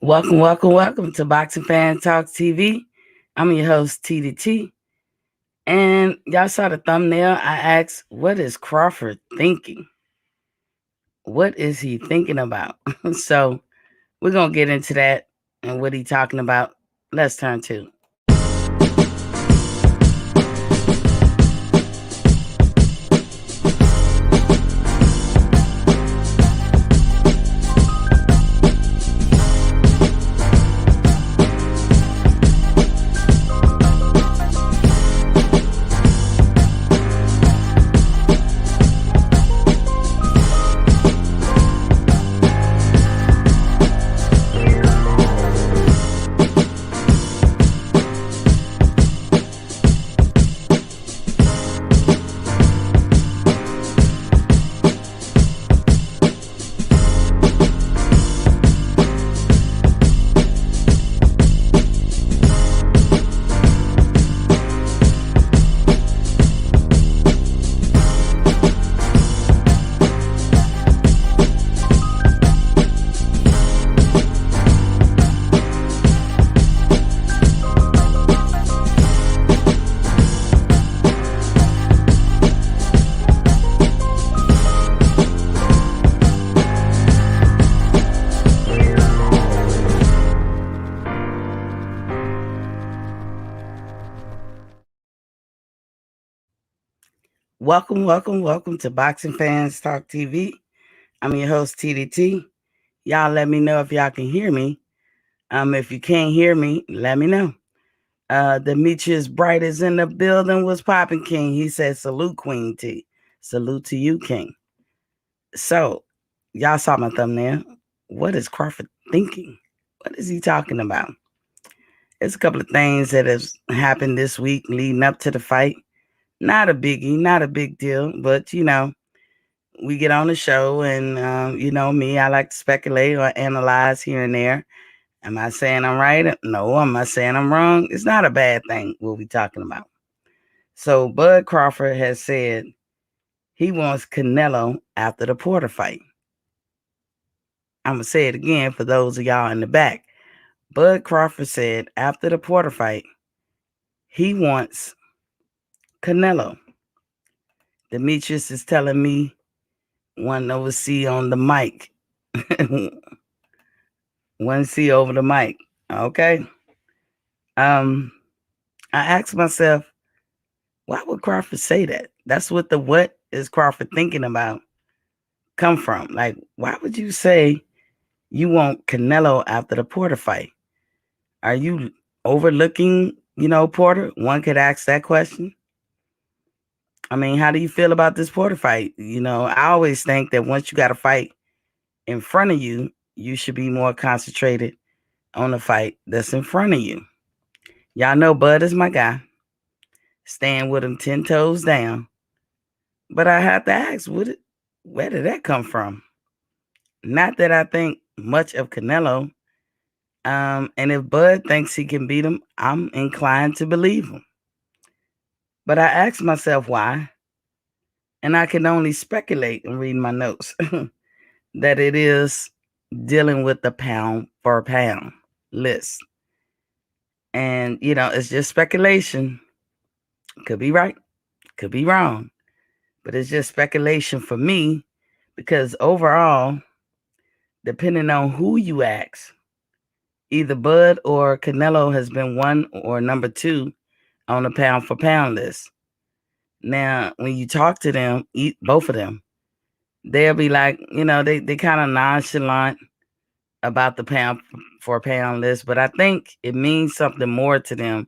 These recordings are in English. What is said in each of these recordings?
Welcome to Boxing Fan Talk TV. I'm your host, TDT. And y'all saw the thumbnail. I asked, what is Crawford thinking? What is he thinking about? So we're going to get into that and what he talking about. Let's turn to. Welcome to Boxing Fans Talk TV. I'm your host, TDT. Y'all let me know if y'all can hear me. If you can't hear me, let me know. Demetrius Bright is in the building. What's popping, King? He said, salute, Queen T. Salute to you, King. So, y'all saw my thumbnail. What is Crawford thinking? What is he talking about? There's a couple of things that have happened this week leading up to the fight. Not a biggie, not a big deal, but we get on the show and me, I like to speculate or analyze here and there. Am I saying I'm right? No, I'm not saying I'm wrong. It's not a bad thing what we're talking about. So Bud Crawford has said he wants Canelo after the Porter fight. I'm going to say it again for those of y'all in the back. Bud Crawford said after the Porter fight, he wants Canelo. Demetrius is telling me one over C on the mic. One C over the mic. Okay. I asked myself, why would Crawford say that? That's what is Crawford thinking about come from. Like, why would you say you want Canelo after the Porter fight? Are you overlooking, Porter? One could ask that question. I mean, how do you feel about this Porter fight? I always think that once you got a fight in front of you, you should be more concentrated on the fight that's in front of you. Y'all know Bud is my guy. Staying with him 10 toes down. But I have to ask, where did that come from? Not that I think much of Canelo. And if Bud thinks he can beat him, I'm inclined to believe him. But I asked myself why. And I can only speculate and read my notes that it is dealing with the pound for pound list. And, it's just speculation. Could be right, could be wrong. But it's just speculation for me because overall, depending on who you ask, either Bud or Canelo has been one or number two on the pound for pound list. Now, when you talk to them, both of them, they'll be like, they kind of nonchalant about the pound for pound list, but I think it means something more to them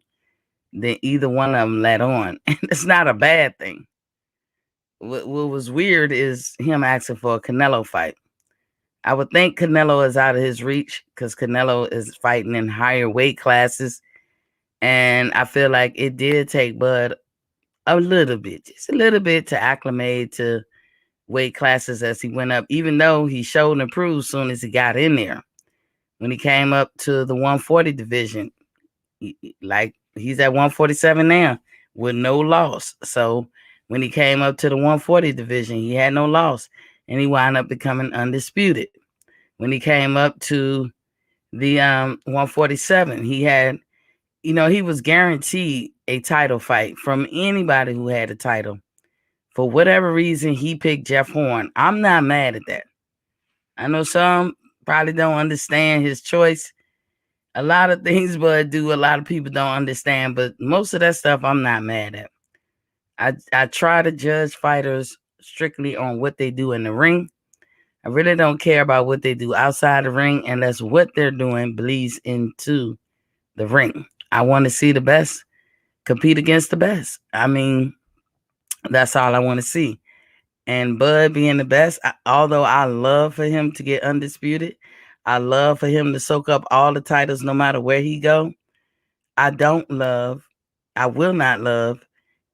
than either one of them let on. And it's not a bad thing. What was weird is him asking for a Canelo fight. I would think Canelo is out of his reach because Canelo is fighting in higher weight classes. And I feel like it did take Bud a little bit, just a little bit to acclimate to weight classes as he went up, even though he showed and improved as soon as he got in there. When he came up to the 140 division, like he's at 147 now with no loss. So when he came up to the 140 division, he had no loss and he wound up becoming undisputed. When he came up to The 147, he had, he was guaranteed a title fight from anybody who had a title. For whatever reason, he picked Jeff Horn. I'm not mad at that. I know some probably don't understand his choice. A lot of things Bud do, a lot of people don't understand, but most of that stuff I'm not mad at. I try to judge fighters strictly on what they do in the ring. I really don't care about what they do outside the ring unless what they're doing bleeds into the ring. I want to see the best compete against the best. I mean, that's all I want to see. And Bud being the best, although I love for him to get undisputed, I love for him to soak up all the titles no matter where he go. I don't love, I will not love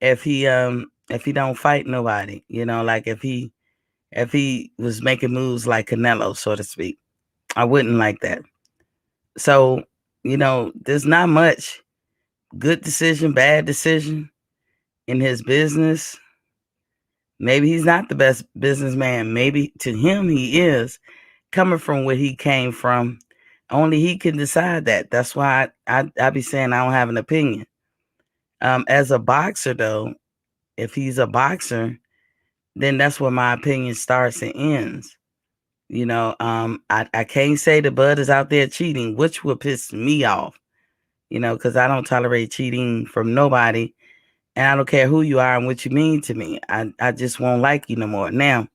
if he don't fight nobody. Like if he was making moves like Canelo, so to speak. I wouldn't like that. So, there's not much good decision, bad decision in his business. Maybe he's not the best businessman. Maybe to him he is, coming from where he came from. Only he can decide that. That's why I be saying I don't have an opinion. As a boxer, though, if he's a boxer, then that's where my opinion starts and ends. I can't say the Bud is out there cheating, which would piss me off, because I don't tolerate cheating from nobody. And I don't care who you are and what you mean to me. I just won't like you no more. Now,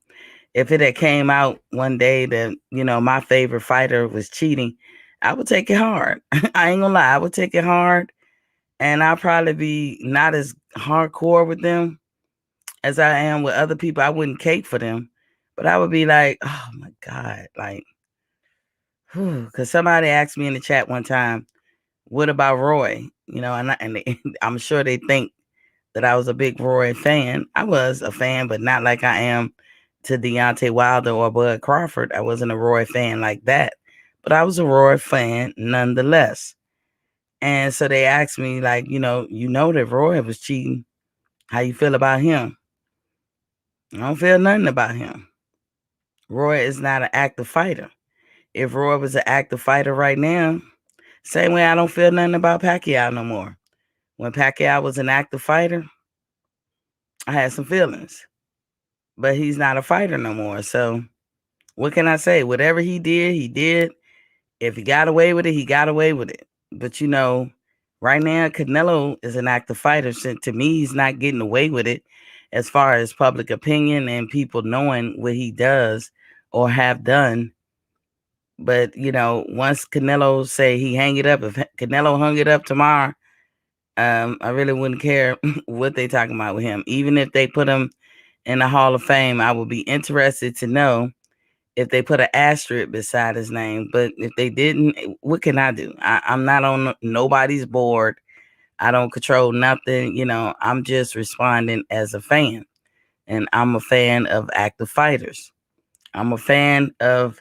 if it had came out one day that, my favorite fighter was cheating, I would take it hard. I ain't gonna lie. I would take it hard. And I'll probably be not as hardcore with them as I am with other people. I wouldn't cape for them. But I would be like, oh my God. Like, because somebody asked me in the chat one time, what about Roy? I'm sure they think that I was a big Roy fan. I was a fan, but not like I am to Deontay Wilder or Bud Crawford. I wasn't a Roy fan like that, but I was a Roy fan nonetheless. And so they asked me, like, that Roy was cheating. How you feel about him? I don't feel nothing about him. Roy is not an active fighter. If Roy was an active fighter right now, same way I don't feel nothing about Pacquiao no more. When Pacquiao was an active fighter, I had some feelings. But he's not a fighter no more. So what can I say? Whatever he did, he did. If he got away with it, he got away with it. But right now, Canelo is an active fighter. So to me, he's not getting away with it as far as public opinion and people knowing what he does or have done. But once Canelo say he hang it up, if Canelo hung it up tomorrow, I really wouldn't care what they talking about with him. Even if they put him in the Hall of Fame, I would be interested to know if they put an asterisk beside his name. But if they didn't, what can I do? I'm not on nobody's board. I don't control nothing. I'm just responding as a fan. And I'm a fan of active fighters. I'm a fan of,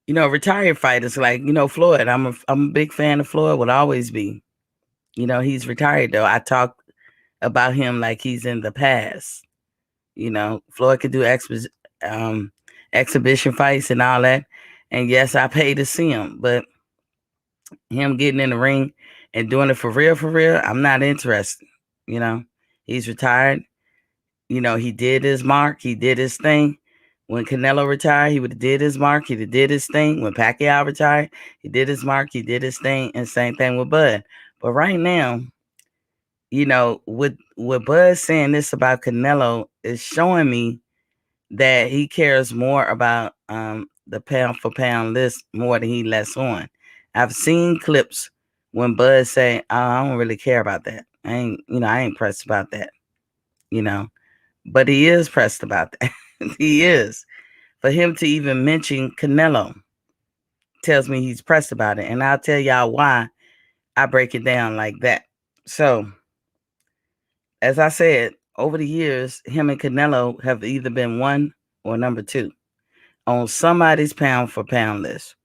retired fighters like, Floyd. I'm a big fan of Floyd, will always be. He's retired though. I talk about him like he's in the past. Floyd could do exhibition fights and all that. And yes, I pay to see him, but him getting in the ring and doing it for real, I'm not interested. He's retired. He did his mark. He did his thing. When Canelo retired, he would have did his mark. He did his thing. When Pacquiao retired, he did his mark. He did his thing. And same thing with Bud. But right now, what Bud's saying this about Canelo is showing me that he cares more about the pound for pound list more than he lets on. I've seen clips when Bud say, oh, I don't really care about that. I ain't pressed about that, but he is pressed about that. He is. For him to even mention Canelo tells me he's pressed about it. And I'll tell y'all why I break it down like that. So, as I said, over the years, him and Canelo have either been one or number two on somebody's pound for pound list.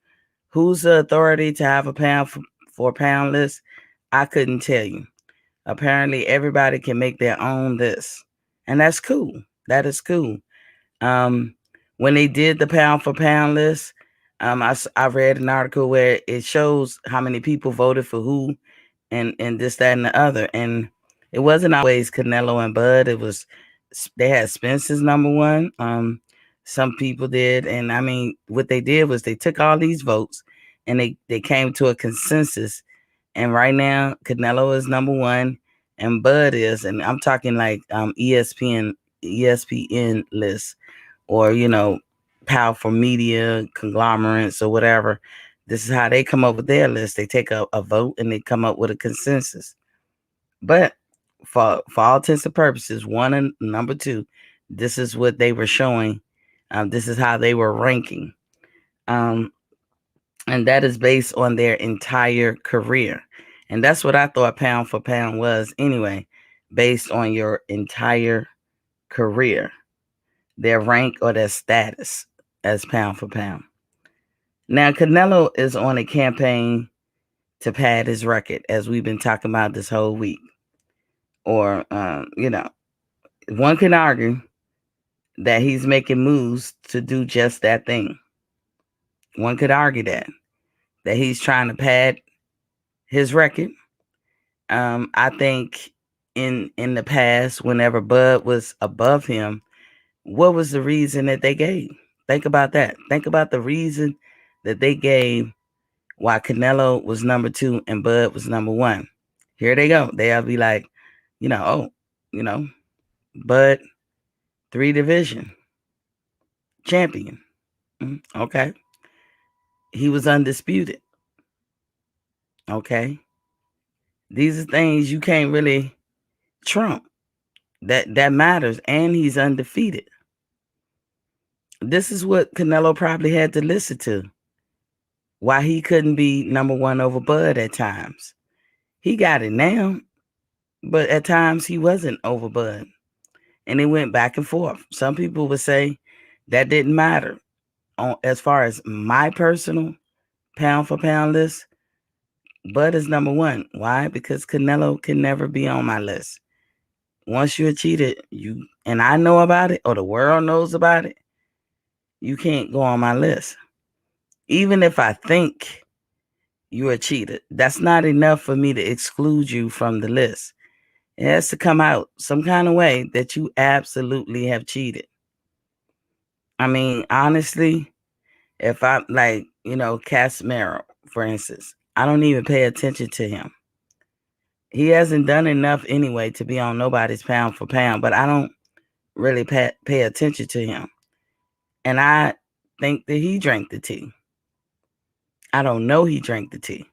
Who's the authority to have a pound for pound list? I couldn't tell you. Apparently, everybody can make their own list, and that's cool. That is cool. When they did the pound for pound list, I read an article where it shows how many people voted for who, and this, that, and the other. And it wasn't always Canelo and Bud. It was, they had Spence's number one. Some people did, and I mean, what they did was they took all these votes, and they came to a consensus. And right now, Canelo is number one, and Bud is, and I'm talking like ESPN list, or powerful media conglomerates or whatever. This is how they come up with their list. They take a vote and they come up with a consensus. But for all intents and purposes, one and number two, this is what they were showing. This is how they were ranking. And that is based on their entire career. And that's what I thought pound for pound was anyway, based on your entire career, their rank or their status as pound for pound. Now, Canelo is on a campaign to pad his record, as we've been talking about this whole week. Or, one can argue that he's making moves to do just that thing. One could argue that he's trying to pad his record. I think in the past, whenever Bud was above him, what was the reason that they gave? Think about that. Think about the reason that they gave why Canelo was number two and Bud was number one. Here they go. They'll be like, Bud, 3 division champion. Okay. He was undisputed. Okay. These are things you can't really trump. That matters. And he's undefeated. This is what Canelo probably had to listen to. Why he couldn't be number one over Bud at times. He got it now, but at times he wasn't over Bud. And it went back and forth. Some people would say that didn't matter. As far as my personal pound for pound list, Bud is number one. Why? Because Canelo can never be on my list. Once you're cheated, and I know about it, or the world knows about it, you can't go on my list. Even if I think you're a cheater, that's not enough for me to exclude you from the list. It has to come out some kind of way that you absolutely have cheated. I mean, honestly, if I Casemiro, for instance, I don't even pay attention to him. He hasn't done enough anyway to be on nobody's pound for pound, but I don't really pay attention to him. And I think that he drank the tea. I don't know he drank the tea.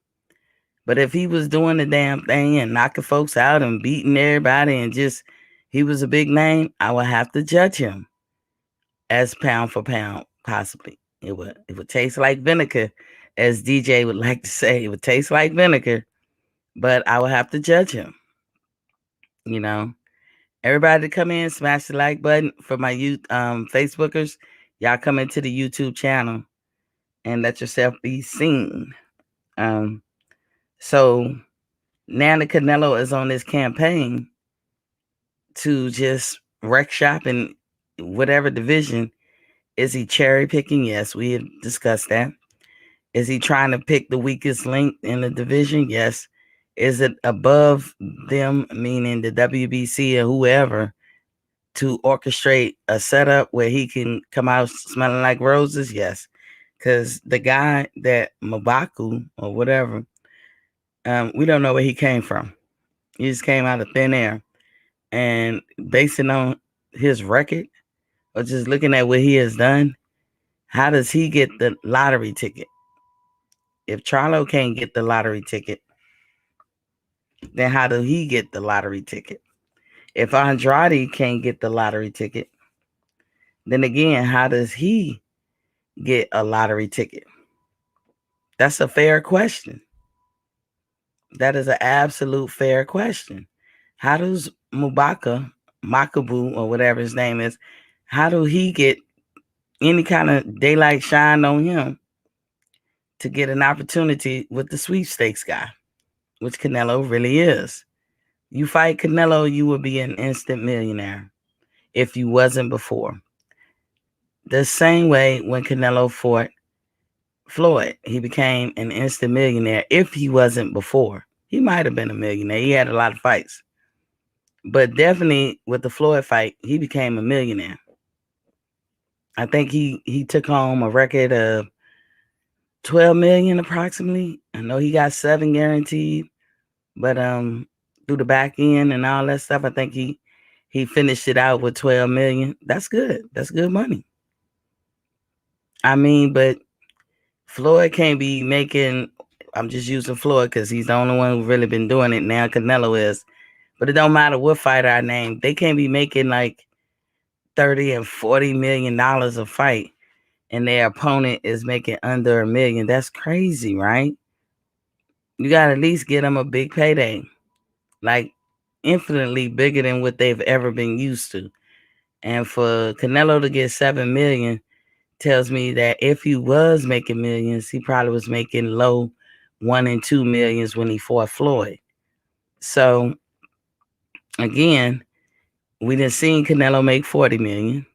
But if he was doing the damn thing and knocking folks out and beating everybody and just he was a big name, I would have to judge him as pound for pound, possibly. It would taste like vinegar, as DJ would like to say. It would taste like vinegar, but I would have to judge him. Everybody come in, smash the like button for my Facebookers. Y'all come into the YouTube channel and let yourself be seen. So now the Canelo is on this campaign to just wreck shop in whatever division. Is he cherry picking? Yes, we have discussed that. Is he trying to pick the weakest link in the division? Yes. Is it above them, meaning the WBC or whoever, to orchestrate a setup where he can come out smelling like roses? Yes. Because the guy that Mabaku or whatever, we don't know where he came from. He just came out of thin air. And basing on his record or just looking at what he has done, how does he get the lottery ticket? If Charlo can't get the lottery ticket, then how do he get the lottery ticket? If Andrade can't get the lottery ticket, then again, how does he get a lottery ticket? That's a fair question. That is an absolute fair question. How does Makabu, or whatever his name is, how do he get any kind of daylight shine on him to get an opportunity with the sweepstakes guy, which Canelo really is? You fight Canelo, you will be an instant millionaire if you wasn't before. The same way when Canelo fought Floyd, he became an instant millionaire. If he wasn't before, he might have been a millionaire. He had a lot of fights, but definitely with the Floyd fight, he became a millionaire. I think he took home a record of 12 million approximately. I know he got 7 guaranteed, but through the back end and all that stuff, I think he finished it out with 12 million. That's good. That's good money. I mean, but Floyd can't be making. I'm just using Floyd because he's the only one who's really been doing it now. Canelo is, but it don't matter what fighter I name. They can't be making like 30 and 40 million dollars a fight, and their opponent is making under a million. That's crazy, right? You got to at least get them a big payday, like infinitely bigger than what they've ever been used to. And for Canelo to get 7 million tells me that if he was making millions, he probably was making low 1 and 2 millions when he fought Floyd. So again, we done seen Canelo make 40 million.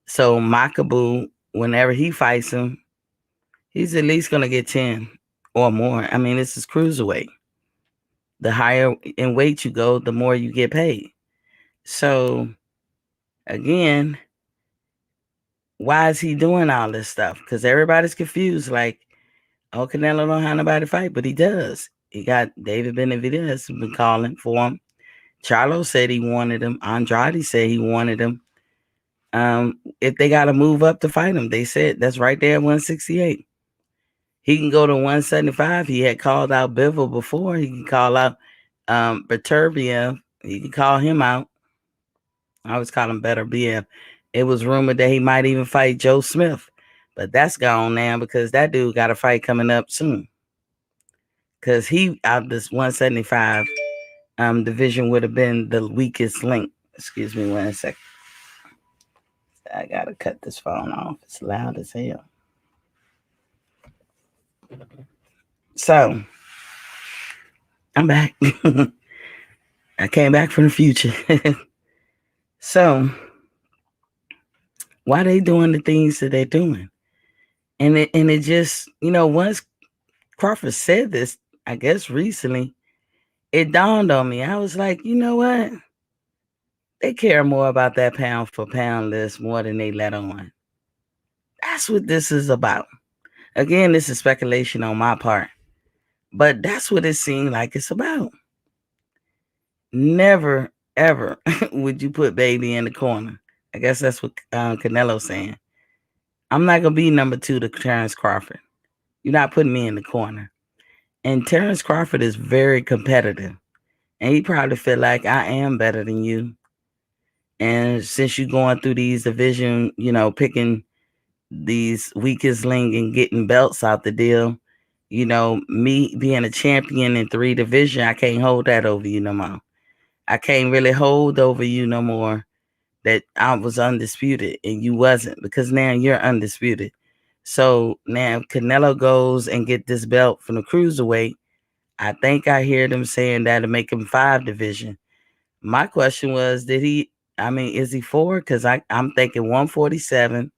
So Makabu, whenever he fights him, he's at least gonna get 10 or more. I mean, this is cruiserweight. The higher in weight you go, the more you get paid. So again, why is he doing all this stuff? Because everybody's confused. Like, oh, Canelo don't have nobody to fight, but he does. He got David Benavidez been calling for him. Charlo said he wanted him. Andrade said he wanted him. If they got to move up to fight him, they said that's right there at 168. He can go to 175. He had called out Bivol before. He can call out Beterbiev. He can call him out. I always call him Better BF. It was rumored that he might even fight Joe Smith, but that's gone now because that dude got a fight coming up soon. Because he out this 175 division would have been the weakest link. Excuse me 1 second. I gotta cut this phone off. It's loud as hell. So I'm back. I came back from the future. So why they doing the things that they're doing? And it just, once Crawford said this, I guess recently, it dawned on me. I was like, you know what? They care more about that pound for pound list more than they let on. That's what this is about. Again, this is speculation on my part, but that's what it seemed like it's about. Never, ever would you put baby in the corner. I guess that's what Canelo's saying. I'm not going to be number 2 to Terrence Crawford. You're not putting me in the corner. And Terrence Crawford is very competitive. And he probably feel like I am better than you. And since you're going through these division, picking these weakest link and getting belts out the deal, me being a champion in 3 division, I can't hold that over you no more. I can't really hold over you no more that I was undisputed and you wasn't, because now you're undisputed. So now Canelo goes and get this belt from the cruiserweight. I think I hear them saying that'll make him 5 division. My question was, is he 4? Because I'm thinking 147.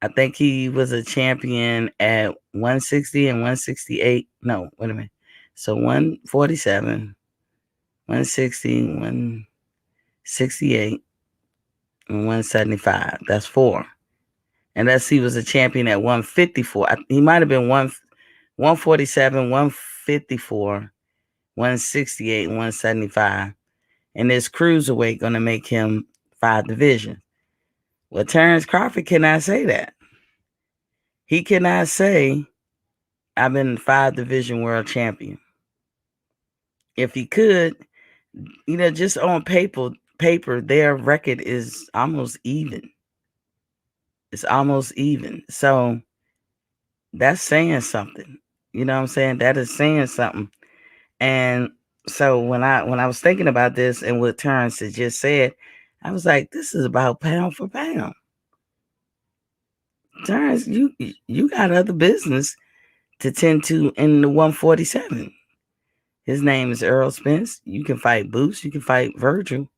I think he was a champion at 160 and 168. No, wait a minute. So 147, 160, 168, and 175. That's 4. Unless he was a champion at 154. He might have been 147, 154, 168, 175. And this cruiserweight going to make him 5 divisions. Well, Terrence Crawford cannot say that. He cannot say, I've been 5 division world champion. If he could, just on paper, their record is almost even. It's almost even. So that's saying something. You know what I'm saying? That is saying something. And so when I was thinking about this and what Terrence had just said, I was like, this is about pound for pound. Terrence, you got other business to tend to in the 147. His name is Earl Spence. You can fight Boots, you can fight Virgil.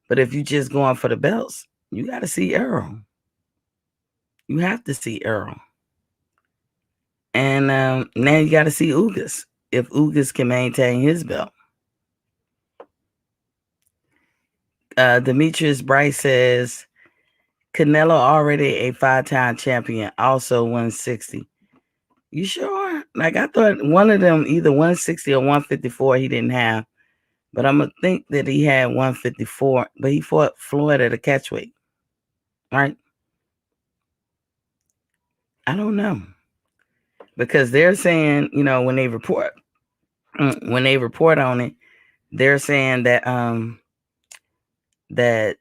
But if you just going for the belts, you got to see Earl. You have to see Earl. And now you got to see Ugas, if Ugas can maintain his belt. Demetrius Bright says Canelo already a 5-time champion, also 160. You sure? Like, I thought one of them, either 160 or 154, he didn't have. But I'm going to think that he had 154, but he fought Floyd at a catchweight, right? I don't know. Because they're saying, when they report on it, they're saying that that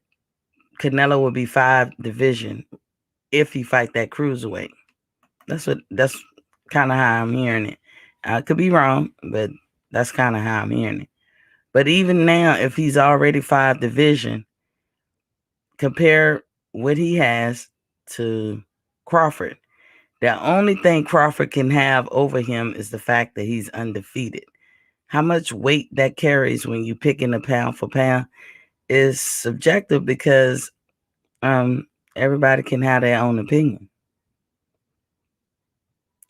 Canelo will be 5 division if he fight that cruiserweight. That's kind of how I'm hearing it. I could be wrong, but that's kind of how I'm hearing it. But even now, if he's already 5 division, compare what he has to Crawford. The only thing Crawford can have over him is the fact that he's undefeated. How much weight that carries when you pick in a pound for pound is subjective, because everybody can have their own opinion.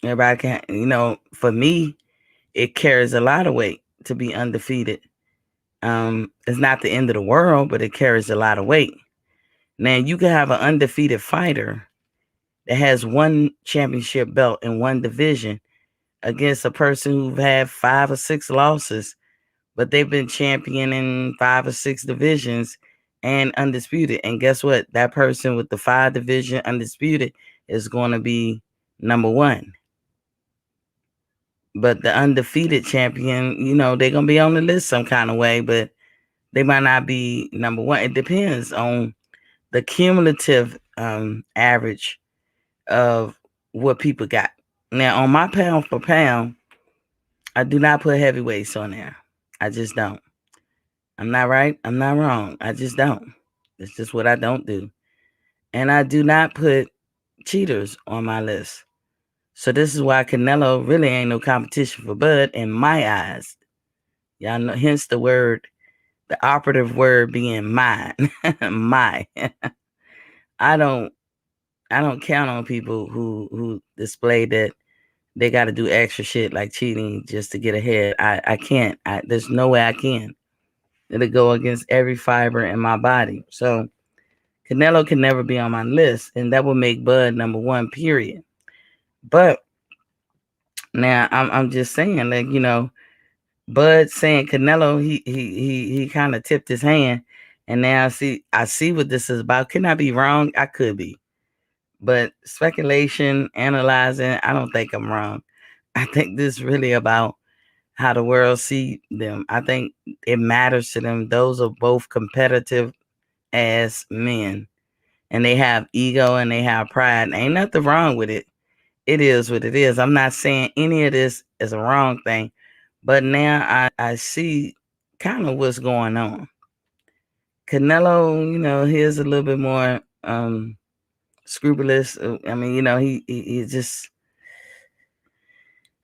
Everybody can, for me, it carries a lot of weight to be undefeated. It's not the end of the world, but it carries a lot of weight. Now, you can have an undefeated fighter that has 1 championship belt in 1 division against a person who've had 5 or 6 losses, but they've been champion in 5 or 6 divisions and undisputed. And guess what? That person with the 5 division undisputed is going to be number 1. But the undefeated champion, they're going to be on the list some kind of way, but they might not be number 1. It depends on the cumulative average of what people got. Now, on my pound for pound, I do not put heavyweights on there. I just don't. I'm not right. I'm not wrong. I just don't. It's just what I don't do. And I do not put cheaters on my list. So this is why Canelo really ain't no competition for Bud in my eyes. Y'all know, hence the operative word being mine. My. I don't count on people who display that they got to do extra shit like cheating just to get ahead. I can't. There's no way I can. It'll go against every fiber in my body. So Canelo can never be on my list, and that will make Bud number 1, period. But now I'm just saying, like, Bud saying Canelo, he kind of tipped his hand, and now I see what this is about. Can I be wrong? I could be. But speculation, analyzing, I don't think I'm wrong. I think this is really about how the world see them. I think it matters to them. Those are both competitive as men, and they have ego and they have pride. And ain't nothing wrong with it. It is what it is. I'm not saying any of this is a wrong thing, but now I see kind of what's going on. Canelo, he is a little bit more scrupulous. I mean, he just,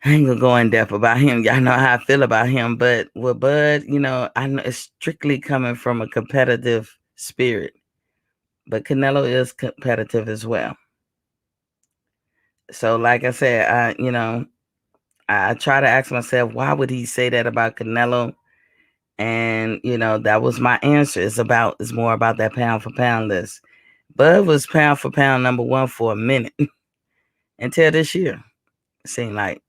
I ain't gonna go in depth about him. Y'all know how I feel about him. But with Bud, I know it's strictly coming from a competitive spirit. But Canelo is competitive as well. So, like I said, I try to ask myself, why would he say that about Canelo? And that was my answer. It's more about that pound for pound list. Bud was pound for pound number 1 for a minute until this year. It seemed like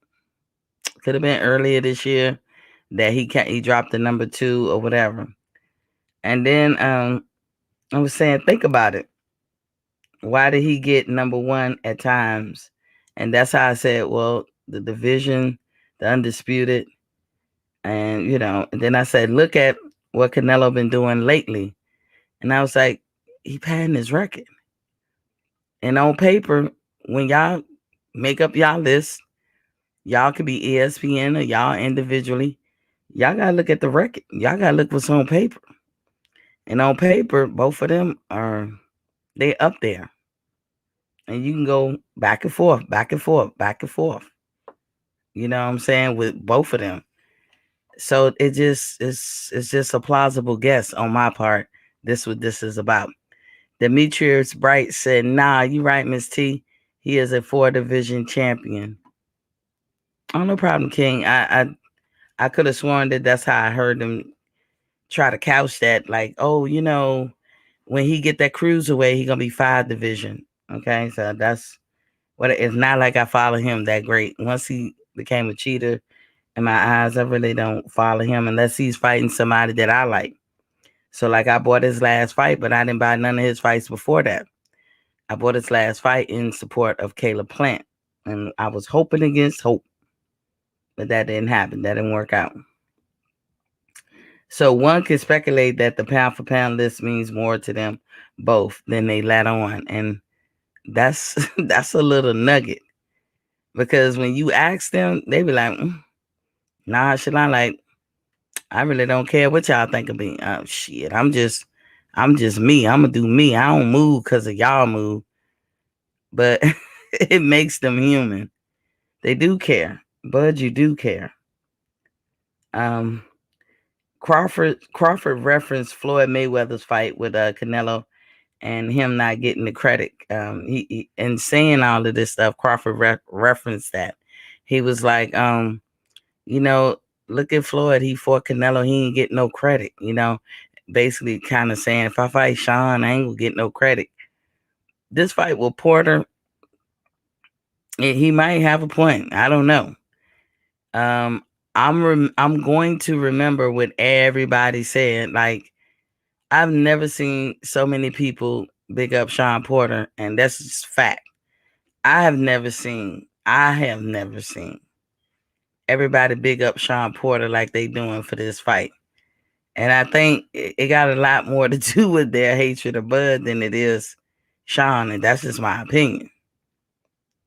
could have been earlier this year that he dropped the number 2 or whatever. And then I was saying, think about it. Why did he get number 1 at times? And that's how I said, well, the division, the undisputed, and and then I said, look at what Canelo been doing lately. And I was like, he padding his record. And on paper, when y'all make up y'all list, y'all could be ESPN or y'all individually. Y'all gotta look at the record. Y'all gotta look what's on paper. And on paper, both of them they up there. And you can go back and forth, back and forth, back and forth. You know what I'm saying? With both of them. So it's just a plausible guess on my part. This what this is about. Demetrius Bright said, nah, you right, Miss T. He is a 4 division champion. Oh, no problem, King. I could have sworn that that's how I heard them try to couch that, like, oh, when he get that cruiserweight, he gonna be 5 division. Okay, so that's what it's not like I follow him that great. Once he became a cheater in my eyes, I really don't follow him unless he's fighting somebody that I like. So like I bought his last fight, but I didn't buy none of his fights before that. I bought his last fight in support of Caleb Plant. And I was hoping against hope, but that didn't happen. That didn't work out. So one could speculate that the pound for pound list means more to them both than they let on. And that's that's a little nugget. Because when you ask them, they be like, nah, shit, I really don't care what y'all think of me. Shit, I'm just me. I'm gonna do me. I don't move because of y'all move. But it makes them human. They do care. Bud, you do care. Um, Crawford referenced Floyd Mayweather's fight with Canelo and him not getting the credit. He and saying all of this stuff, Crawford referenced that. He was like, you know, look at Floyd. He fought Canelo. He ain't get no credit. Basically kind of saying, if I fight Sean, I ain't gonna get no credit. This fight with Porter, he might have a point. I don't know. Um, I'm going to remember what everybody said. Like, I've never seen so many people big up Sean Porter, and that's just fact. I have never seen everybody big up Sean Porter like they doing for this fight. And I think it got a lot more to do with their hatred of Bud than it is Sean, and that's just my opinion.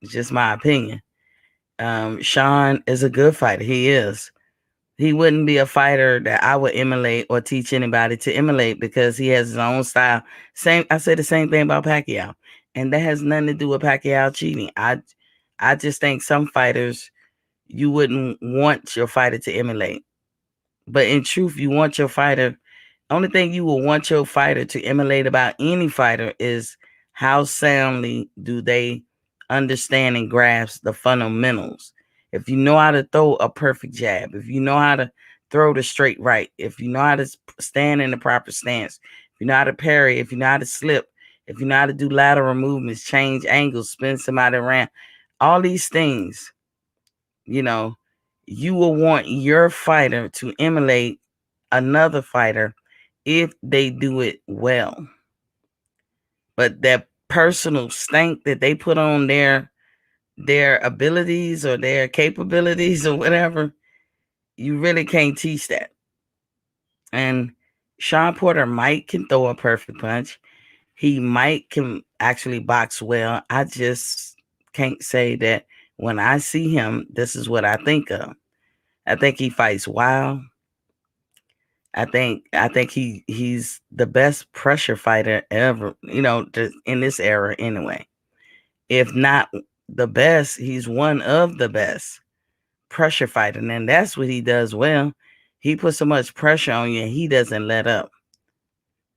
It's just my opinion. Sean is a good fighter. He is. He wouldn't be a fighter that I would emulate or teach anybody to emulate because he has his own style. I say the same thing about Pacquiao, and that has nothing to do with Pacquiao cheating. I just think some fighters you wouldn't want your fighter to emulate, but in truth, you want your fighter. Only thing you will want your fighter to emulate about any fighter is how soundly do they understand and grasp the fundamentals. If you know how to throw a perfect jab, if you know how to throw the straight right, if you know how to stand in the proper stance, if you know how to parry, if you know how to slip, if you know how to do lateral movements, change angles, spin somebody around, all these things, you know, you will want your fighter to emulate another fighter if they do it well. But that personal stank that they put on their abilities or their capabilities or whatever, you really can't teach that. And Sean Porter might can throw a perfect punch. He might can actually box well. I just can't say that when I see him, this is what I think of. I think he fights wild. I think he's the best pressure fighter ever, in this era anyway. If not the best, he's one of the best pressure fighter. And that's what he does well. He puts so much pressure on you and he doesn't let up.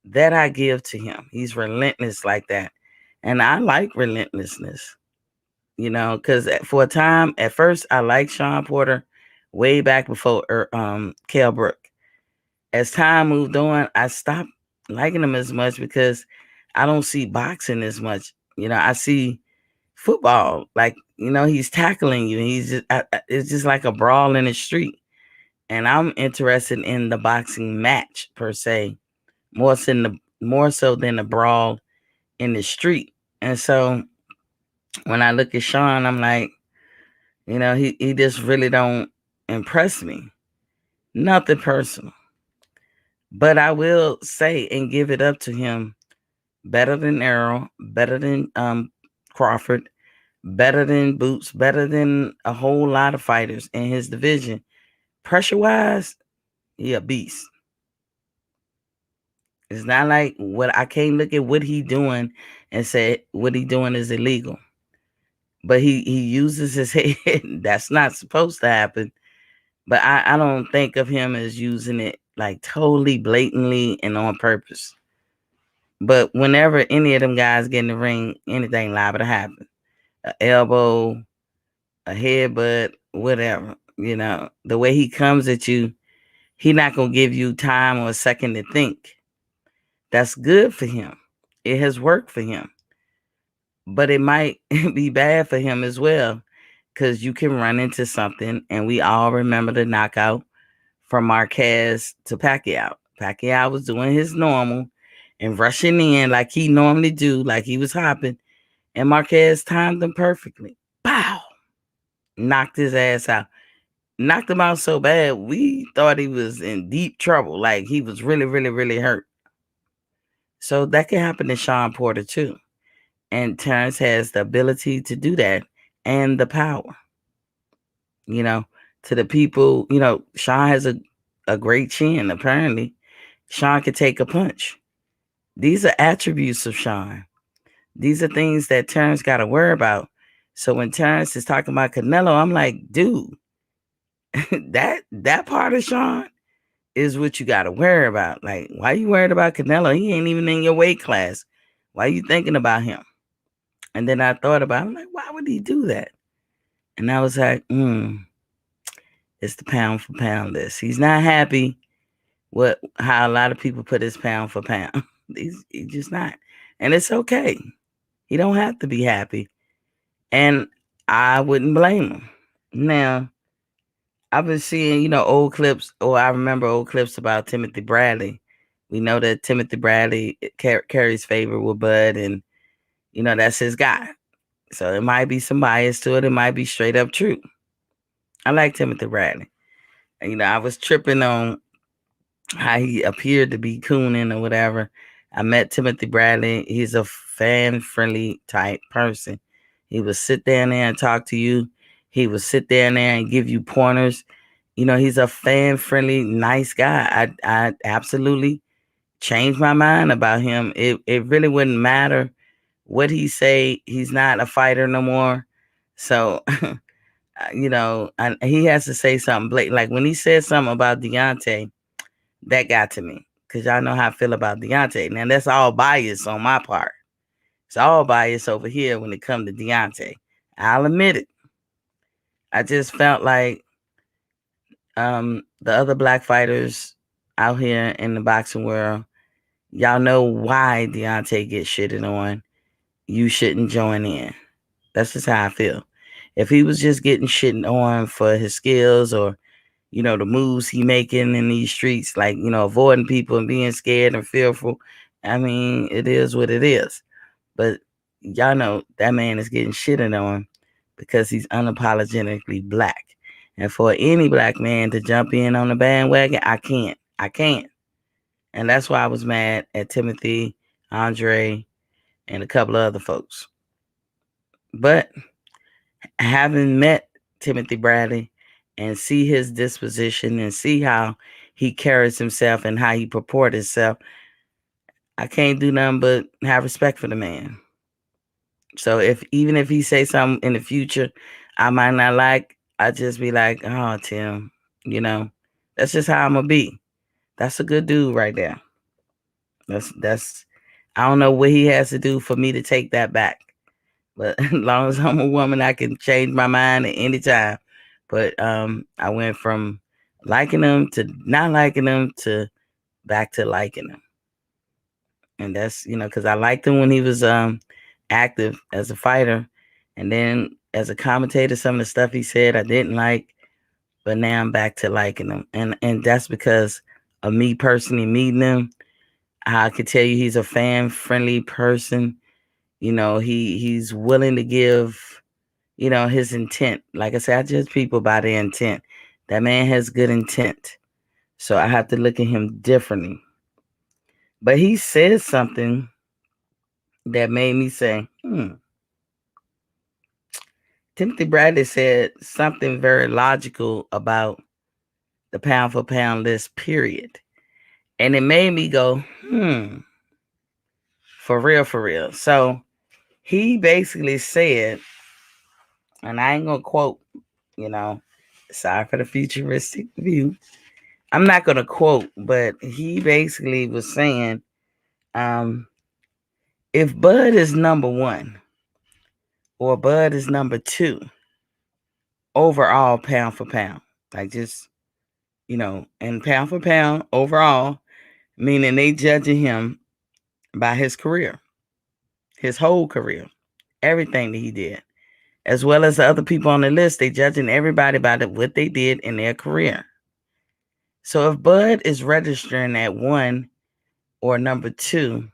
That I give to him. He's relentless like that. And I like relentlessness, because for a time, at first, I liked Sean Porter way back before Kell Brook. As time moved on, I stopped liking him as much because I don't see boxing as much. I see football. Like, he's tackling you. He's just, it's just like a brawl in the street. And I'm interested in the boxing match per se, more so than the brawl in the street. And so when I look at Sean, I'm like, he just really don't impress me. Nothing personal. But I will say and give it up to him, better than Errol, better than Crawford, better than Boots, better than a whole lot of fighters in his division. Pressure wise, he a beast. It's not like what I can't look at what he doing and say what he doing is illegal. But he uses his head. That's not supposed to happen. But I don't think of him as using it like totally blatantly and on purpose. But whenever any of them guys get in the ring, anything liable to happen. An elbow, a headbutt, whatever. The way he comes at you, he not gonna give you time or a second to think. That's good for him. It has worked for him, but it might be bad for him as well, because you can run into something, and we all remember the knockout from Marquez to Pacquiao. Pacquiao was doing his normal and rushing in like he normally do, like he was hopping, and Marquez timed him perfectly. Pow! Knocked his ass out. Knocked him out so bad, we thought he was in deep trouble, like he was really, really, really hurt. So that can happen to Sean Porter too. And Terrence has the ability to do that and the power, you know, to the people. Sean has a great chin, apparently. Sean could take a punch. These are attributes of Sean. These are things that Terrence got to worry about. So when Terrence is talking about Canelo, I'm like, dude, that part of Sean is what you got to worry about. Like, why you worried about Canelo? He ain't even in your weight class. Why you thinking about him? And then I thought about it. I'm like, why would he do that? And I was like, it's the pound for pound list. He's not happy with how a lot of people put his pound for pound. He's just not. And it's okay. He don't have to be happy. And I wouldn't blame him. Now, I've been seeing, old clips, or I remember old clips about Timothy Bradley. We know that Timothy Bradley carries favor with Bud, and, that's his guy. So it might be some bias to it. It might be straight up true. I like Timothy Bradley. And, I was tripping on how he appeared to be cooning or whatever. I met Timothy Bradley. He's a fan-friendly type person. He would sit down there and talk to you. He would sit down there and give you pointers. He's a fan-friendly, nice guy. I absolutely changed my mind about him. It really wouldn't matter what he say. He's not a fighter no more. So, and he has to say something blatant. Like when he said something about Deontay, that got to me, because y'all know how I feel about Deontay. Now, that's all bias on my part. It's all bias over here when it comes to Deontay. I'll admit it. I just felt like the other black fighters out here in the boxing world, y'all know why Deontay gets shitted on. You shouldn't join in. That's just how I feel. If he was just getting shitted on for his skills, or the moves he making in these streets, like, avoiding people and being scared and fearful, I mean, it is what it is. But y'all know that man is getting shitted on because he's unapologetically black. And for any black man to jump in on the bandwagon, I can't. And that's why I was mad at Timothy, Andre, and a couple of other folks. But having met Timothy Bradley and see his disposition and see how he carries himself and how he purports himself, I can't do nothing but have respect for the man. So even if he say something in the future I might not like, I just be like, oh, Tim, that's just how I'm gonna be. That's a good dude right there. That's I don't know what he has to do for me to take that back. But as long as I'm a woman, I can change my mind at any time. But I went from liking him to not liking him to back to liking him. And that's, because I liked him when he was active as a fighter. And then as a commentator, some of the stuff he said I didn't like. But now I'm back to liking him. And that's because of me personally meeting him. I could tell you he's a fan-friendly person. He's willing to give, his intent. Like I said, I judge people by their intent. That man has good intent. So I have to look at him differently. But he said something that made me say, Timothy Bradley said something very logical about the pound for pound list, period. And it made me go, for real, for real. So he basically said, and I ain't going to quote, sorry for the futuristic view. I'm not going to quote, but he basically was saying, if Bud is number one or Bud is number two, overall pound for pound. Like just, and pound for pound overall, meaning they judging him by his career, his whole career, everything that he did, as well as the other people on the list. They judging everybody by what they did in their career. So if Bud is registering at 1 or number 2,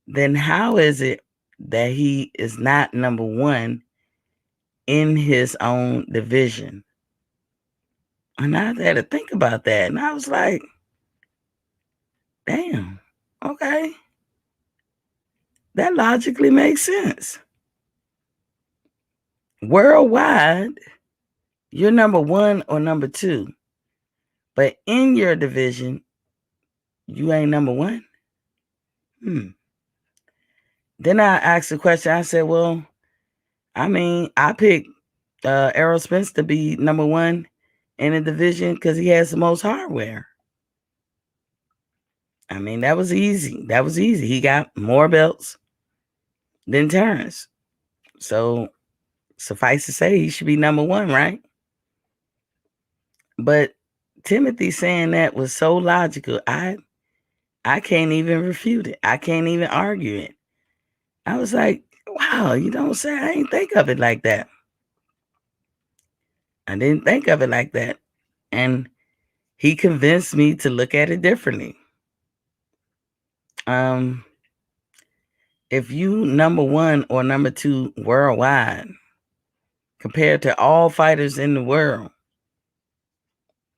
then how is it that he is not number 1 in his own division? And I had to think about that. And I was like, damn, okay. That logically makes sense. Worldwide, you're number 1 or number 2. But in your division, you ain't number 1. Then I asked the question. I said, well, I picked Errol Spence to be number 1 in the division because he has the most hardware. That was easy. He got more belts than Terrence. So suffice to say, he should be number 1, right? But Timothy saying that was so logical. I can't even refute it. I can't even argue it. I was like, wow, you don't say. I ain't think of it like that. I didn't think of it like that. And he convinced me to look at it differently. If you number 1 or number 2 worldwide compared to all fighters in the world,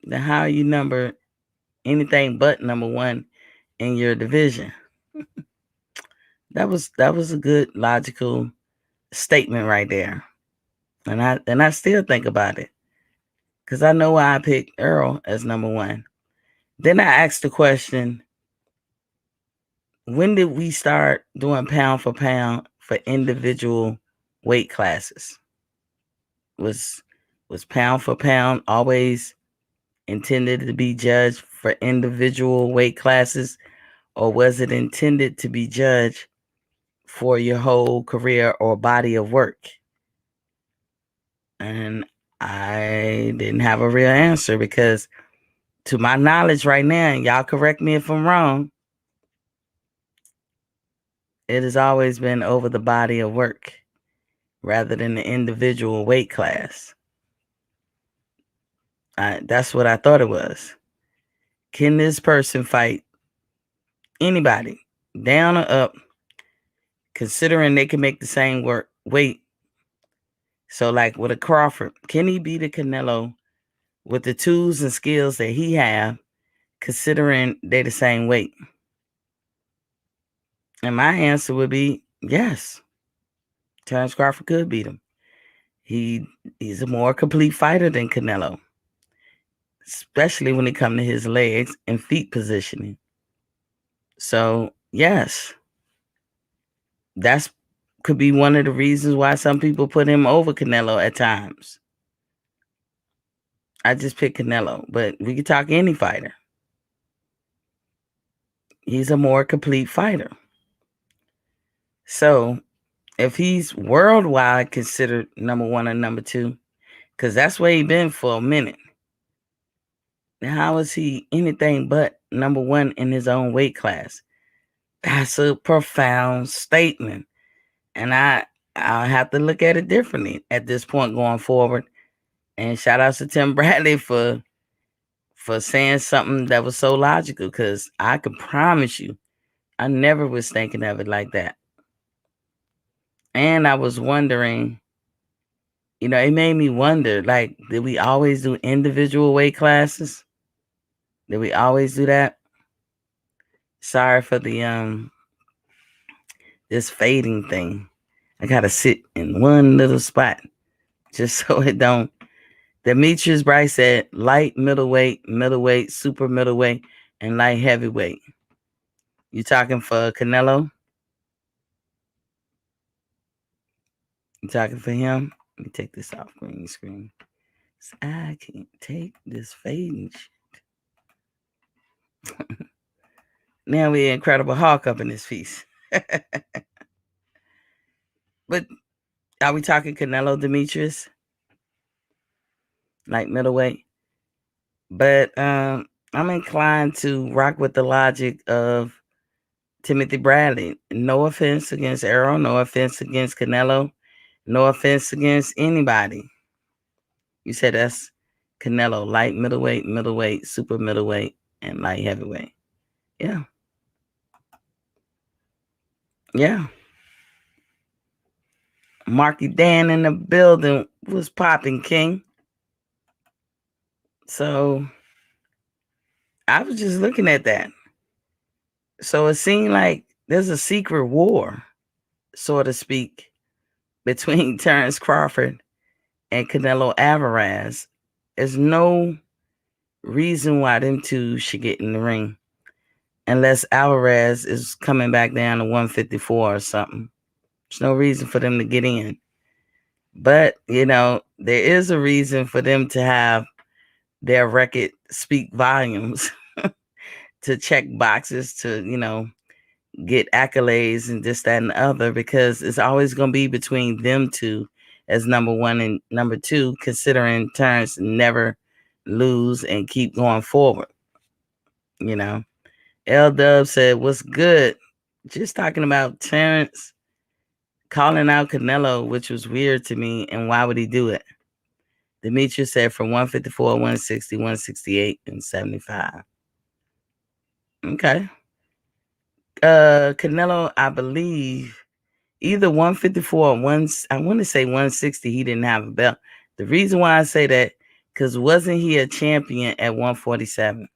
then how are you number anything but number 1 in your division? That was a good logical statement right there. And I still think about it because I know why I picked Earl as number 1. Then I asked the question, when did we start doing pound for pound for individual weight classes? Was pound for pound always intended to be judged for individual weight classes, or was it intended to be judged for your whole career or body of work? And I didn't have a real answer because, to my knowledge right now, and y'all correct me if I'm wrong, it has always been over the body of work rather than the individual weight class. That's what I thought it was. Can this person fight anybody, down or up, considering they can make the same weight? So like with a Crawford, can he beat a Canelo with the tools and skills that he have, considering they're the same weight? And my answer would be yes. Terrence Crawford could beat him. He's a more complete fighter than Canelo, especially when it comes to his legs and feet positioning. So yes, that's could be one of the reasons why some people put him over Canelo at times. I just picked Canelo, but we could talk any fighter. He's a more complete fighter. So if he's worldwide considered number 1 or number 2, because that's where he's been for a minute, then how is he anything but number 1 in his own weight class? That's a profound statement. And I'll have to look at it differently at this point going forward. And shout out to Tim Bradley for saying something that was so logical, because I can promise you, I never was thinking of it like that. And I was wondering, it made me wonder, like, did we always do individual weight classes? Did we always do that? Sorry for the this fading thing. I gotta sit in one little spot just so it don't. Demetrius Bryce said light middleweight, super middleweight, and light heavyweight. You talking for Canelo? You talking for him? Let me take this off green screen. I can't take this fading shit. Now we Incredible Hulk up in this piece. But are we talking Canelo, Demetrius? like middleweight. But I'm inclined to rock with the logic of Timothy Bradley. No offense against Errol, no offense against Canelo, no offense against anybody. You said that's Canelo, light middleweight, middleweight, super middleweight, and light heavyweight. Yeah. Yeah. Marky Dan in the building was popping, King. So I was just looking at that. So it seemed like there's a secret war, so to speak, between Terrence Crawford and Canelo Alvarez. There's no reason why them two should get in the ring unless Alvarez is coming back down to 154 or something. There's no reason for them to get in. But, there is a reason for them to have their record speak volumes, to check boxes, to, get accolades and this, that, and the other, because it's always going to be between them two as number one and number two, considering Terrence never lose and keep going forward. L Dub said, "What's good?" Just talking about Terrence calling out Canelo, which was weird to me, and why would he do it? Demetrius said from 154, 160, 168, and 75. Okay. Canelo, I believe, either 154 or I want to say 160, he didn't have a belt. The reason why I say that, because wasn't he a champion at 147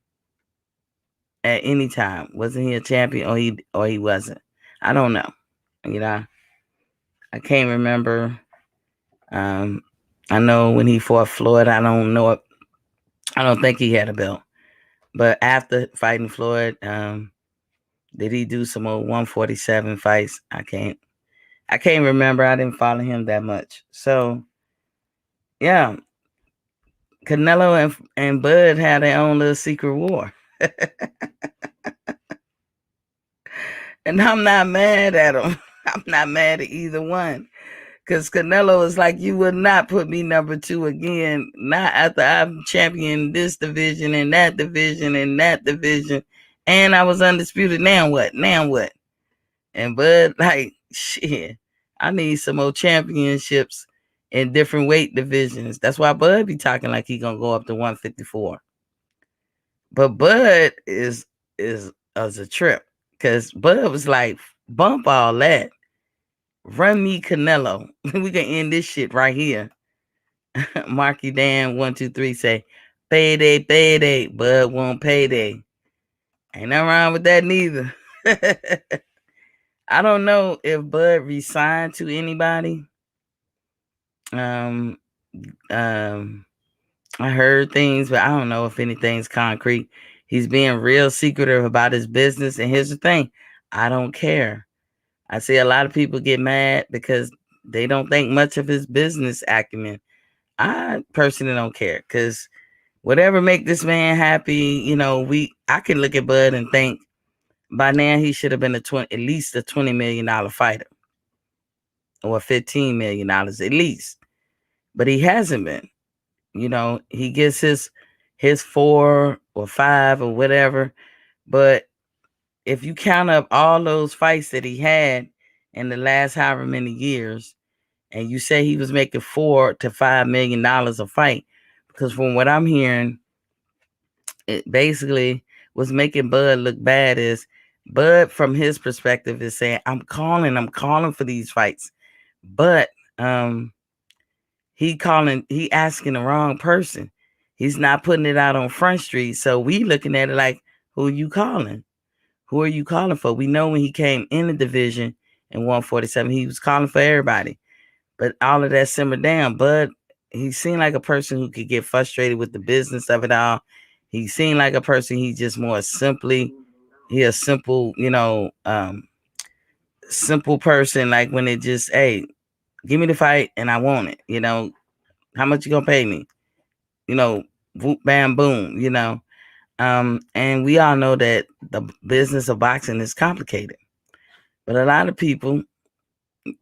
at any time? Wasn't he a champion, or he wasn't? I don't know. I can't remember. I know when he fought Floyd, I don't know it. I don't think he had a belt. But after fighting Floyd, did he do some old 147 fights? I can't remember. I didn't follow him that much. So yeah, Canelo and Bud had their own little secret war. And I'm not mad at them. I'm not mad at either one. Because Canelo is like, you would not put me number two again. Not after I've championed this division and that division and that division. And I was undisputed. Now what? And Bud, like, shit, I need some more championships in different weight divisions. That's why Bud be talking like he gonna go up to 154. But Bud is as a trip. Because Bud was like, bump all that. Run me Canelo. We can end this shit right here. Marky Dan 123 say, payday, Bud won't payday. Ain't nothing wrong with that neither. I don't know if Bud resigned to anybody. I heard things, but I don't know if anything's concrete. He's being real secretive about his business. And here's the thing, I don't care. I see a lot of people get mad because they don't think much of his business acumen. I personally don't care, because whatever make this man happy, I can look at Bud and think by now he should have been at least a $20 million fighter, or $15 million at least. But he hasn't been. He gets his 4 or 5 or whatever. But if you count up all those fights that he had in the last however many years, and you say he was making $4 to $5 million a fight, because from what I'm hearing, it basically was making Bud look bad. Is Bud, from his perspective, is saying, I'm calling for these fights, but he asking the wrong person. He's not putting it out on Front Street. So we looking at it like, who are you calling? Who are you calling for? We know when he came in the division in 147, he was calling for everybody. But all of that simmered down. Bud, he seemed like a person who could get frustrated with the business of it all. He seemed like a person, he just more simply, he a simple, simple person. Like when it just, hey, give me the fight and I want it. How much you gonna pay me? Whoop, bam, boom, and we all know that the business of boxing is complicated. But a lot of people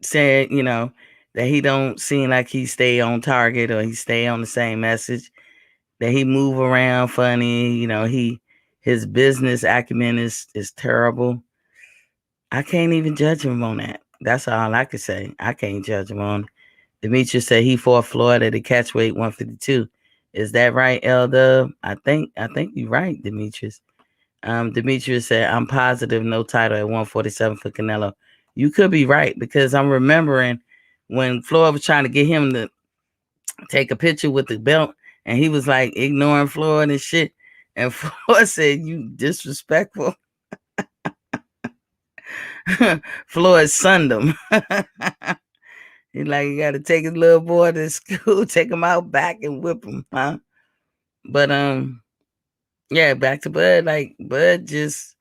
said, that he don't seem like he stay on target or he stay on the same message. that he move around funny. His business acumen is terrible. I can't even judge him on that. That's all I could say. I can't judge him on. Demetrius said he fought Floyd at the catch weight 152. Is that right, Elder? I think you're right, Demetrius. Demetrius said, I'm positive no title at 147 for Canelo. You could be right, because I'm remembering when Floyd was trying to get him to take a picture with the belt, and he was like ignoring Floyd and shit. And Floyd said, you disrespectful. Floyd sunned him. He like, you got to take his little boy to school, take him out back and whip him, huh? But yeah, back to Bud. Like Bud just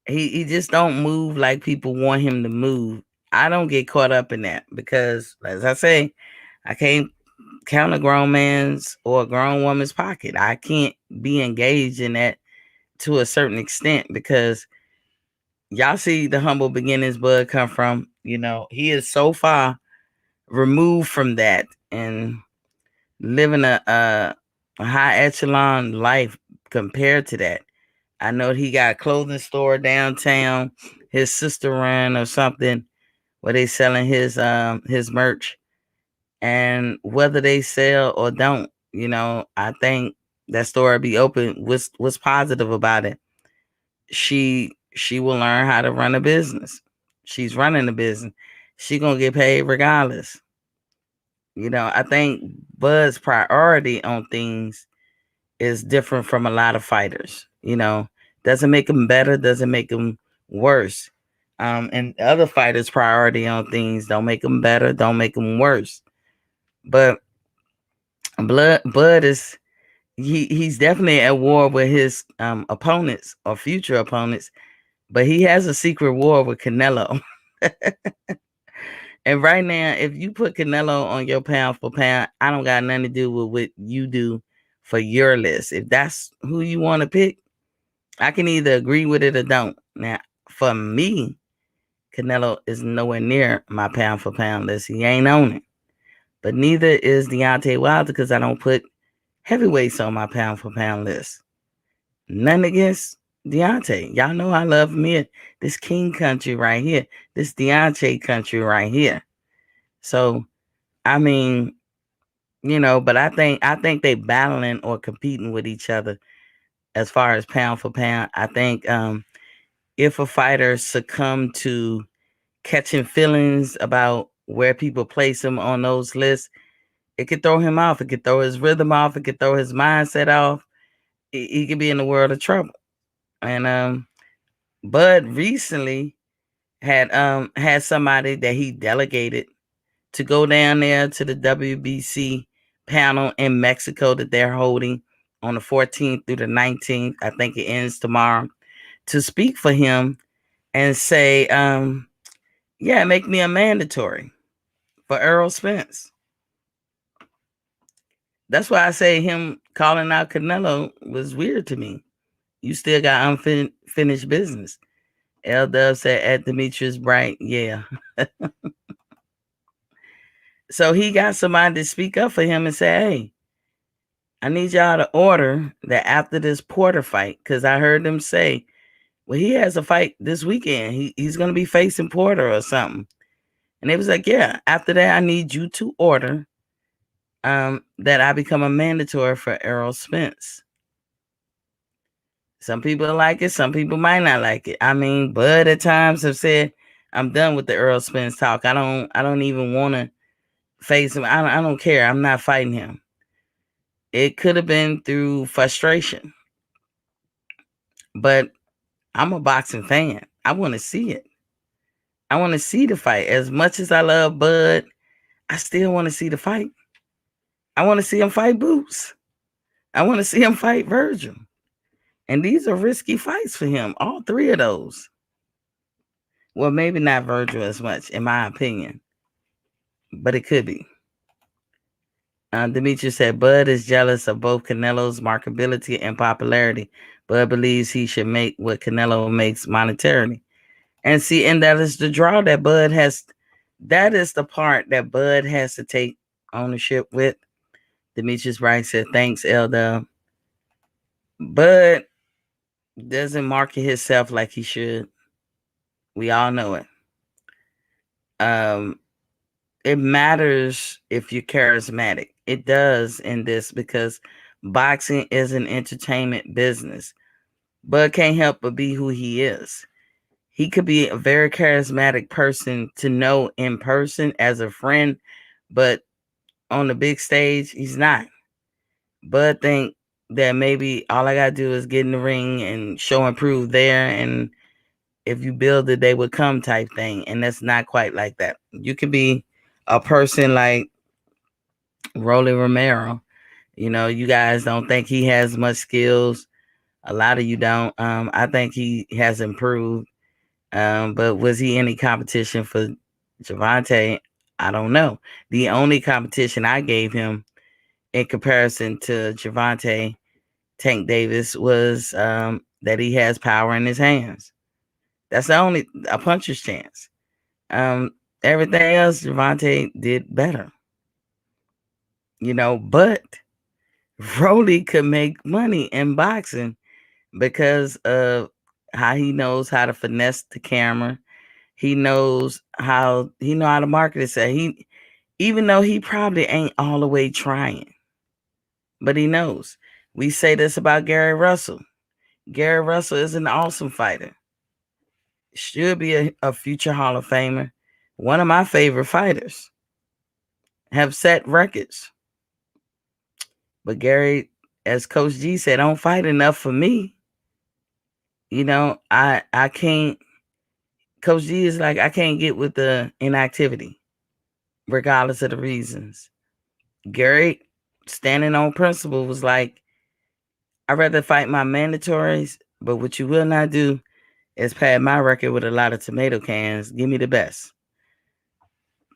he just don't move like people want him to move. I don't get caught up in that because, as I say, I can't count a grown man's or a grown woman's pocket. I can't be engaged in that to a certain extent because y'all see the humble beginnings Bud come from. He is so far removed from that and living a high echelon life compared to that. I know he got a clothing store downtown. His sister ran or something where they selling his merch, and whether they sell or don't, I think that store will be open. What's positive about it? She will learn how to run a business. She's running a business. She gonna get paid regardless. I think Bud's priority on things is different from a lot of fighters. Doesn't make them better, doesn't make them worse. And other fighters' priority on things don't make them better, don't make them worse. But Bud is he's definitely at war with his opponents or future opponents, but he has a secret war with Canelo. And right now, if you put Canelo on your pound for pound, I don't got nothing to do with what you do for your list. If that's who you want to pick, I can either agree with it or don't. Now, for me, Canelo is nowhere near my pound for pound list. He ain't on it. But neither is Deontay Wilder because I don't put heavyweights on my pound for pound list. Nothing against Deontay. Y'all know I love me this King country right here. This Deontay country right here. So, I mean, but I think they battling or competing with each other as far as pound for pound. I think if a fighter succumb to catching feelings about where people place him on those lists, it could throw him off. It could throw his rhythm off. It could throw his mindset off. He could be in the world of trouble. And Bud recently had somebody that he delegated to go down there to the WBC panel in Mexico that they're holding on the 14th through the 19th. I think it ends tomorrow, to speak for him and say, yeah, make me a mandatory for Errol Spence. That's why I say him calling out Canelo was weird to me. You still got unfinished business. L Dub said at Demetrius Bright, yeah. So he got somebody to speak up for him and say, hey, I need y'all to order that after this Porter fight, because I heard them say, well, he has a fight this weekend. He's going to be facing Porter or something. And they was like, yeah, after that, I need you to order that I become a mandatory for Errol Spence. Some people like it. Some people might not like it. I mean, Bud at times have said, I'm done with the Errol Spence talk. I don't even want to face him. I don't care. I'm not fighting him. It could have been through frustration. But I'm a boxing fan. I want to see it. I want to see the fight. As much as I love Bud, I still want to see the fight. I want to see him fight Boots. I want to see him fight Virgil. And these are risky fights for him. All three of those. Well, maybe not Virgil as much, in my opinion. But it could be. Demetrius said, Bud is jealous of both Canelo's marketability and popularity. Bud believes he should make what Canelo makes monetarily. And see, and that is the draw that Bud has. That is the part that Bud has to take ownership with. Demetrius Wright said, thanks, Elder. Bud doesn't market himself like he should. We all know it. Um, it matters if you're charismatic. It does in this because boxing is an entertainment business. Bud can't help but be who he is. He could be a very charismatic person to know in person as a friend, but on the big stage, he's not. Bud think that maybe all I gotta do is get in the ring and show and prove there, and if you build it, they would come type thing. And that's not quite like that. You could be a person like Rolly Romero. You guys don't think he has much skills. A lot of you don't. I think he has improved. But was he any competition for Javante? I don't know. The only competition I gave him in comparison to Javante Tank Davis was that he has power in his hands. That's the only a puncher's chance. Everything else Javante did better. But Rolly could make money in boxing because of how he knows how to finesse the camera. He knows how to market it. Even though he probably ain't all the way trying, but he knows. We say this about Gary Russell. Gary Russell is an awesome fighter. Should be a future Hall of Famer. One of my favorite fighters. Have set records. But Gary, as Coach G said, don't fight enough for me. I can't. Coach G is like, I can't get with the inactivity, regardless of the reasons. Gary, standing on principle, was like, I'd rather fight my mandatories, but what you will not do is pad my record with a lot of tomato cans. Give me the best.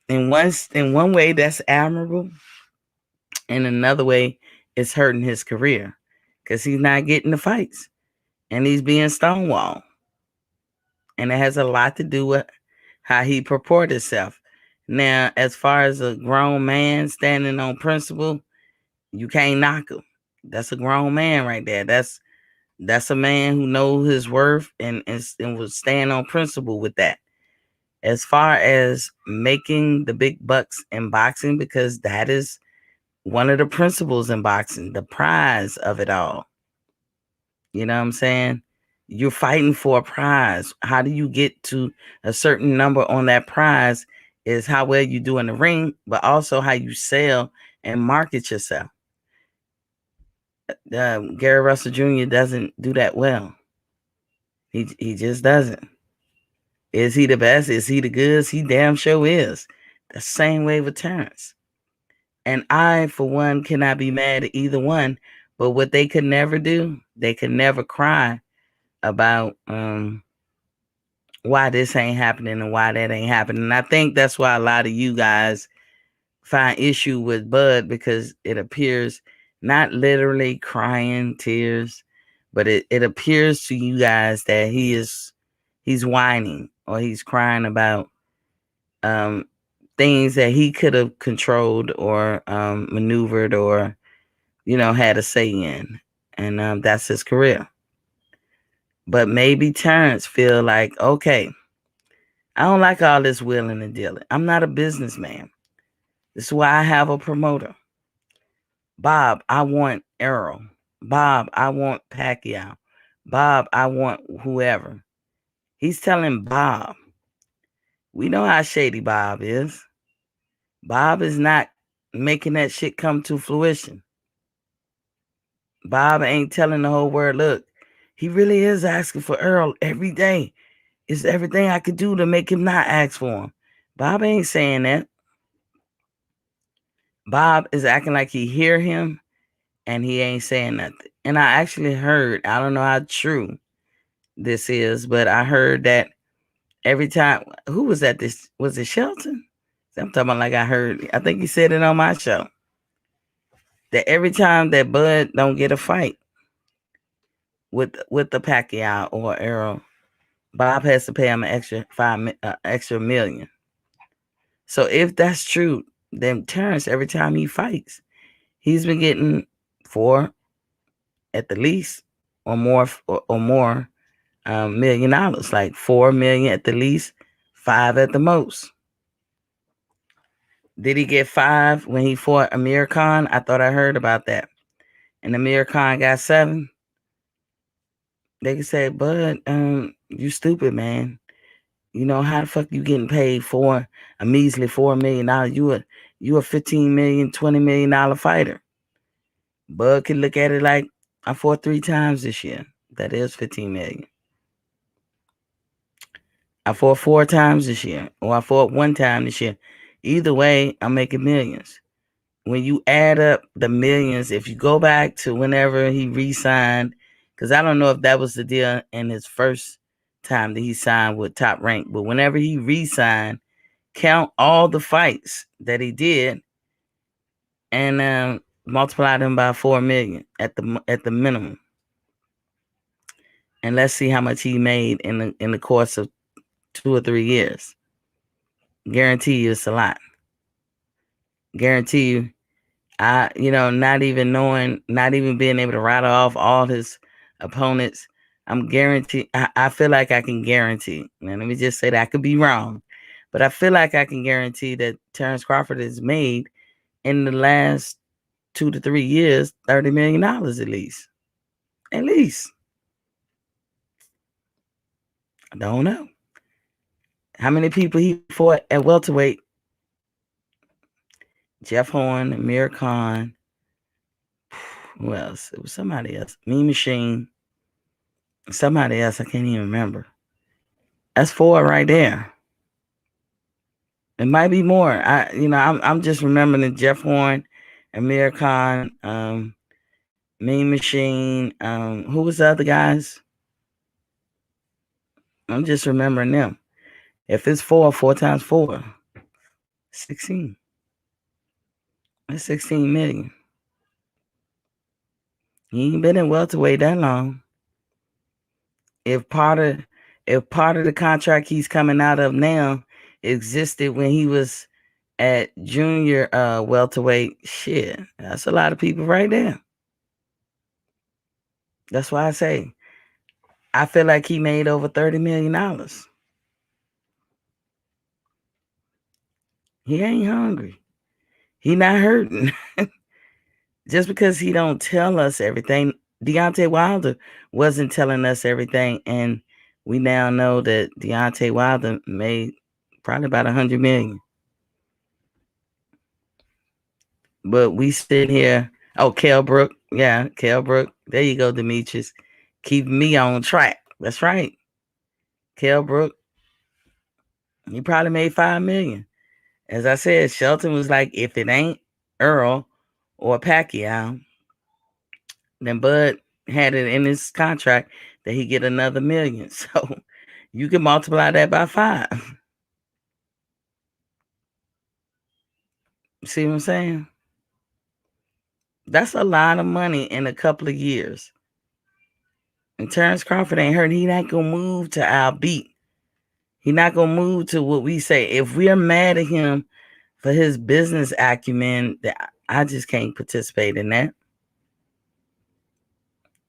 In one way, that's admirable. In another way, it's hurting his career because he's not getting the fights and he's being stonewalled. And it has a lot to do with how he purport himself. Now, as far as a grown man standing on principle, you can't knock him. That's a grown man right there. That's a man who knows his worth and will stand on principle with that. As far as making the big bucks in boxing, because that is one of the principles in boxing, the prize of it all. You know what I'm saying? You're fighting for a prize. How do you get to a certain number on that prize is how well you do in the ring, but also how you sell and market yourself. Gary Russell Jr. doesn't do that well. He just doesn't. Is he the best? Is he the goods? He damn sure is. The same way with Terrence. And I, for one, cannot be mad at either one. But what they could never do, they could never cry about why this ain't happening and why that ain't happening. And I think that's why a lot of you guys find issue with Bud, because it appears not literally crying tears, but it appears to you guys that he's whining or he's crying about things that he could have controlled or maneuvered or had a say in, and that's his career. But maybe Terrence feel like, okay, I don't like all this wheeling and dealing. I'm not a businessman. This is why I have a promoter. Bob, I want Errol. Bob, I want Pacquiao. Bob, I want whoever. He's telling Bob. We know how shady Bob is. Bob is not making that shit come to fruition. Bob ain't telling the whole world, look, he really is asking for Earl every day. It's everything I could do to make him not ask for him. Bob ain't saying that. Bob is acting like he hear him and he ain't saying nothing. And I actually heard, I don't know how true this is, but I heard that every time, who was at this? Was it Shelton? I'm talking about like I think he said it on my show. That every time that Bud don't get a fight with the Pacquiao or Errol, Bob has to pay him an extra million. So if that's true, then Terrence, every time he fights, He's been getting 4 at the least, or more, $1 million, like 4 million at the least, 5 at the most. Did he get 5 when he fought Amir Khan? I thought I heard about that. And Amir Khan got 7. They could say, "Bud, you stupid, man. You know how the fuck you getting paid for a measly $4 million? You a 15 million, $20 million fighter." Bud could look at it like, I fought 3 times this year. That is 15 million. I fought 4 times this year, or I fought 1 time this year. Either way, I'm making millions. When you add up the millions, if you go back to whenever he re-signed, because I don't know if that was the deal in his first time that he signed with Top Rank, but whenever he re-signed, count all the fights that he did and multiply them by 4 million at the minimum, and let's see how much he made in the course of 2 or 3 years. Guarantee you it's a lot. Guarantee you, not even being able to rattle off all his opponents, I feel like I can guarantee, and let me just say that I could be wrong, but I feel like I can guarantee that Terrence Crawford has made in the last 2 to 3 years $30 million at least. At least. I don't know. How many people he fought at welterweight? Jeff Horn, Amir Khan. Who else? It was somebody else. Mean Machine. Somebody else. I can't even remember. That's 4 right there. It might be more. I'm just remembering Jeff Horn, Amir Khan, Mean Machine. Who was the other guys? I'm just remembering them. If it's 4 times 4, 16. That's 16 million. He ain't been in welterweight that long. If part of the contract he's coming out of now existed when he was at junior welterweight, shit, that's a lot of people right there. That's why I say I feel like he made over $30 million. He ain't hungry. He not hurting. Just because he don't tell us everything. Deontay Wilder wasn't telling us everything, and we now know that Deontay Wilder made probably about 100 million. But we sit here. Oh, Kell Brook. Yeah, Kell Brook. There you go, Demetrius. Keeping me on track. That's right. Kell Brook. He probably made 5 million. As I said, Shelton was like, if it ain't Earl or Pacquiao, then Bud had it in his contract that he get another million. So you can multiply that by 5. See what I'm saying? That's a lot of money in a couple of years. And Terrence Crawford ain't hurt. He not gonna move to our beat. He not gonna move to what we say. If we're mad at him for his business acumen, I just can't participate in that.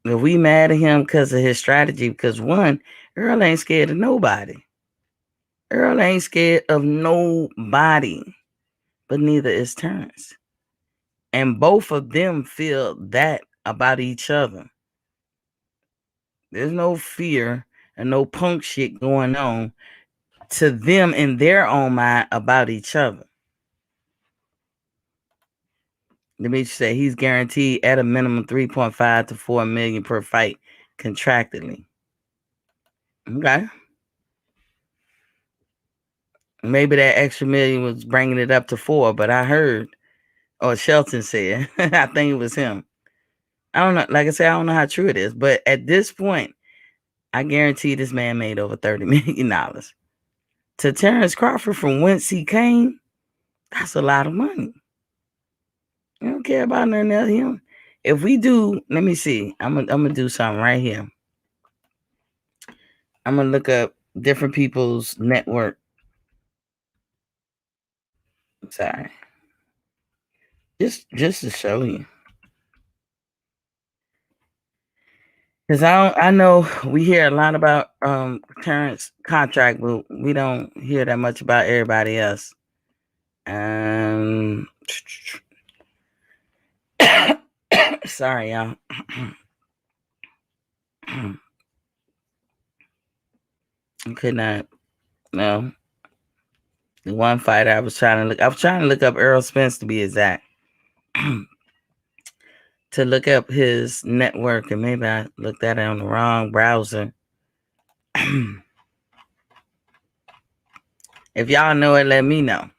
If we mad at him because of his strategy, because one, Earl ain't scared of nobody. Earl ain't scared of nobody, but neither is Terrence. And both of them feel that about each other. There's no fear and no punk shit going on to them in their own mind about each other. Let me say he's guaranteed at a minimum 3.5 to 4 million per fight contractually. Okay. Maybe that extra million was bringing it up to 4, but I heard, or Shelton said, I think it was him. I don't know. Like I said, I don't know how true it is, but at this point, I guarantee this man made over $30 million. To Terrence Crawford, from whence he came, that's a lot of money. I don't care about nothing else. If we do, let me see. I'm gonna do something right here. I'm gonna look up different people's network. Sorry. Just to show you. Because I know we hear a lot about Terrence contract, but we don't hear that much about everybody else. Sorry, y'all. I could not. No, the one fighter I was trying to look. I was trying to look up Errol Spence to be exact. To look up his network, and maybe I looked at it on the wrong browser. If y'all know it, let me know.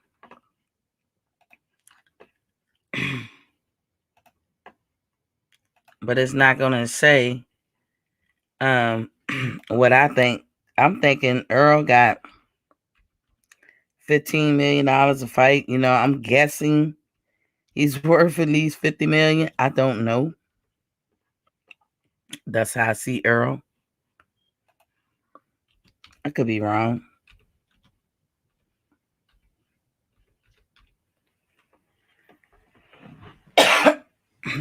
But it's not gonna say what I think. I'm thinking Earl got $15 million a fight. You know, I'm guessing he's worth at least 50 million. I don't know. That's how I see Earl. I could be wrong.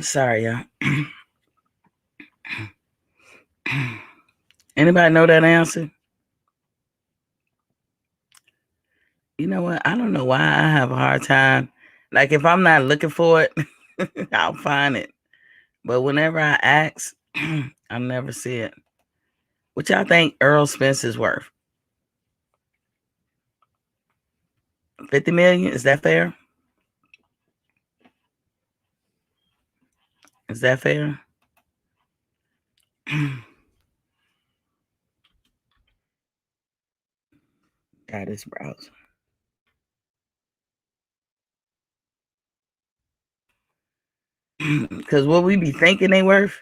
Sorry, y'all. Anybody know that answer? You know what? I don't know why I have a hard time. Like if I'm not looking for it, I'll find it. But whenever I ask, I never see it. What y'all think Earl Spence is worth? 50 million? Is that fair? Is that fair? God, this browser. Because what we be thinking they worth,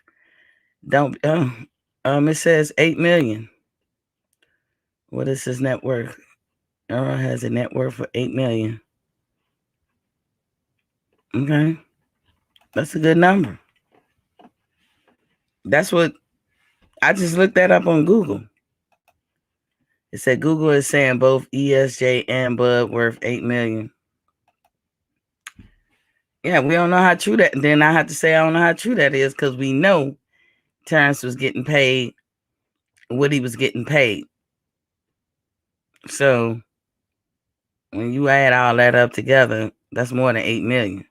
don't it says 8 million. What is his net worth? Earl has a net worth of 8 million. Okay. That's a good number. That's what I just looked that up on Google. It said Google is saying both ESJ and Bud worth 8 million. Yeah, we don't know how true that. Then I have to say I don't know how true that is because we know Terrence was getting paid what he was getting paid. So when you add all that up together, that's more than 8 million.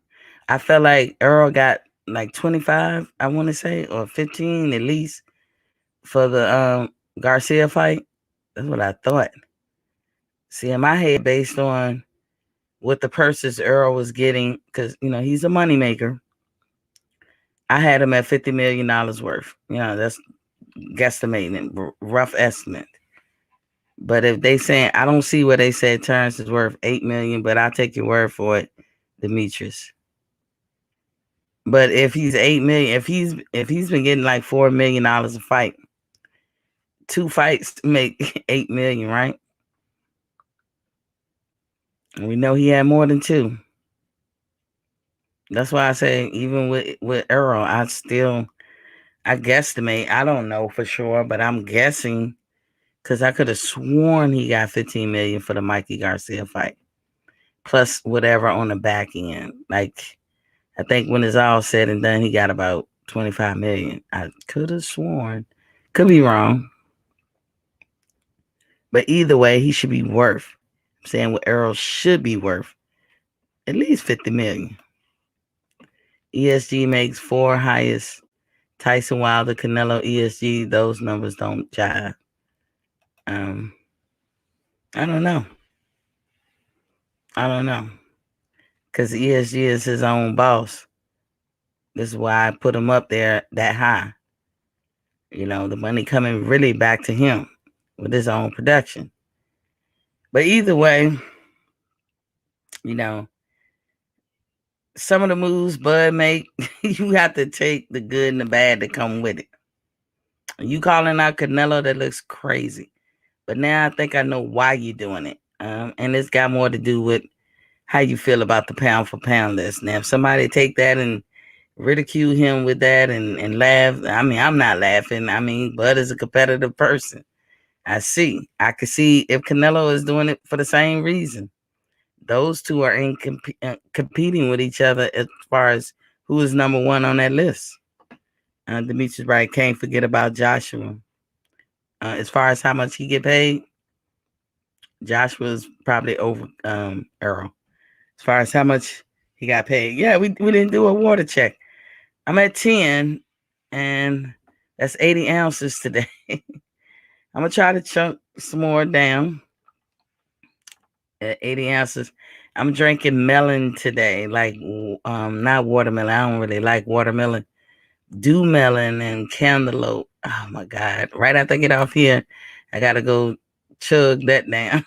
I felt like Earl got like 25, I want to say, or 15 at least for the Garcia fight. That's what I thought. See, in my head, based on what the purses Earl was getting, because you know he's a moneymaker, I had him at $50 million worth. You know, that's guesstimating, rough estimate. But if they saying, I don't see where they said Terrence is worth 8 million, but I'll take your word for it, Demetrius. But if he's 8 million, if he's been getting like $4 million a fight, 2 fights make 8 million, right? And we know he had more than 2. That's why I say even with Earl, I guesstimate. I don't know for sure, but I'm guessing because I could have sworn he got 15 million for the Mikey Garcia fight, plus whatever on the back end. Like I think when it's all said and done, he got about 25 million. I could have sworn, could be wrong, but either way, he should be worth. I'm saying what Earl should be worth at least 50 million. ESG makes 4 highest. Tyson Wilder, Canelo, ESG. Those numbers don't jive. I don't know. Because ESG is his own boss. This is why I put him up there that high. You know, the money coming really back to him with his own production. But either way, you know, some of the moves Bud make, you have to take the good and the bad that come with it. You calling out Canelo, that looks crazy. But now I think I know why you're doing it. And it's got more to do with how you feel about the pound for pound list. Now, if somebody take that and ridicule him with that and laugh, I mean, I'm not laughing. I mean, Bud is a competitive person. I could see if Canelo is doing it for the same reason. those two are competing with each other as far as who is number one on that list. Demetrius Wright, can't forget about Joshua. As far as how much he get paid, Joshua's probably over Earl. As far as how much he got paid, yeah, we didn't do a water check. I'm at 10, and that's 80 ounces today. I'm gonna try to chunk some more down at 80 ounces. I'm drinking melon today, like not watermelon. I don't really like watermelon. Dew melon and cantaloupe. Oh my God! Right after I get off here, I gotta go chug that down.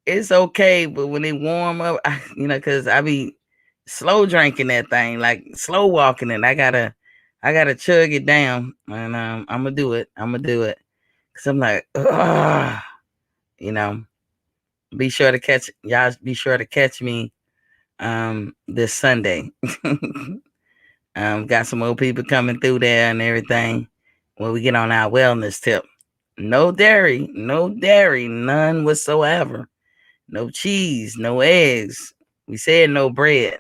It's okay, but when it warm up, cause I be slow drinking that thing, like slow walking it. I gotta chug it down, and I'm gonna do it. Cause I'm like, ugh, you know. Be sure to catch y'all. Be sure to catch me this Sunday. Got some old people coming through there and everything. When we get on our wellness tip, no dairy, none whatsoever. No cheese, no eggs. We said no bread.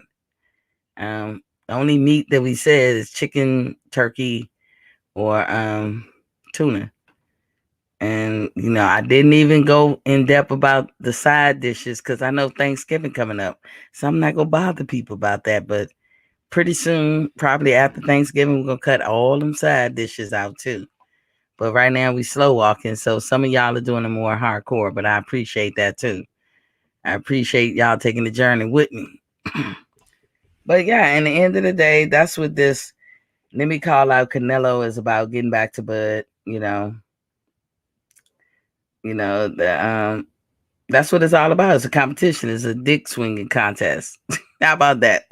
The only meat that we said is chicken, turkey, or tuna. And I didn't even go in depth about the side dishes because I know Thanksgiving coming up, so I'm not gonna bother people about that. But pretty soon, probably after Thanksgiving, we're gonna cut all them side dishes out too. But right now we slow walking, so some of y'all are doing it more hardcore, but I appreciate that too. I appreciate y'all taking the journey with me. But yeah, in the end of the day, that's what this let me call out Canelo is about, getting back to Bud, that's what it's all about. It's a competition. It's a dick swinging contest. How about that?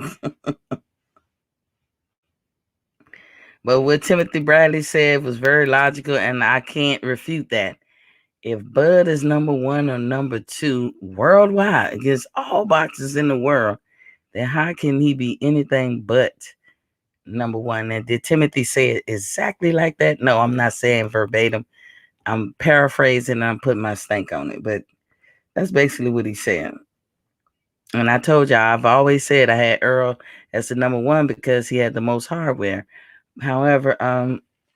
But what Timothy Bradley said was very logical, and I can't refute that. If Bud is number one or number two worldwide against all boxers in the world, then how can he be anything but number one? And did Timothy say it exactly like that? No, I'm not saying verbatim. I'm paraphrasing and I'm putting my stank on it, but that's basically what he's saying. And I told y'all, I've always said I had Earl as the number one because he had the most hardware. However,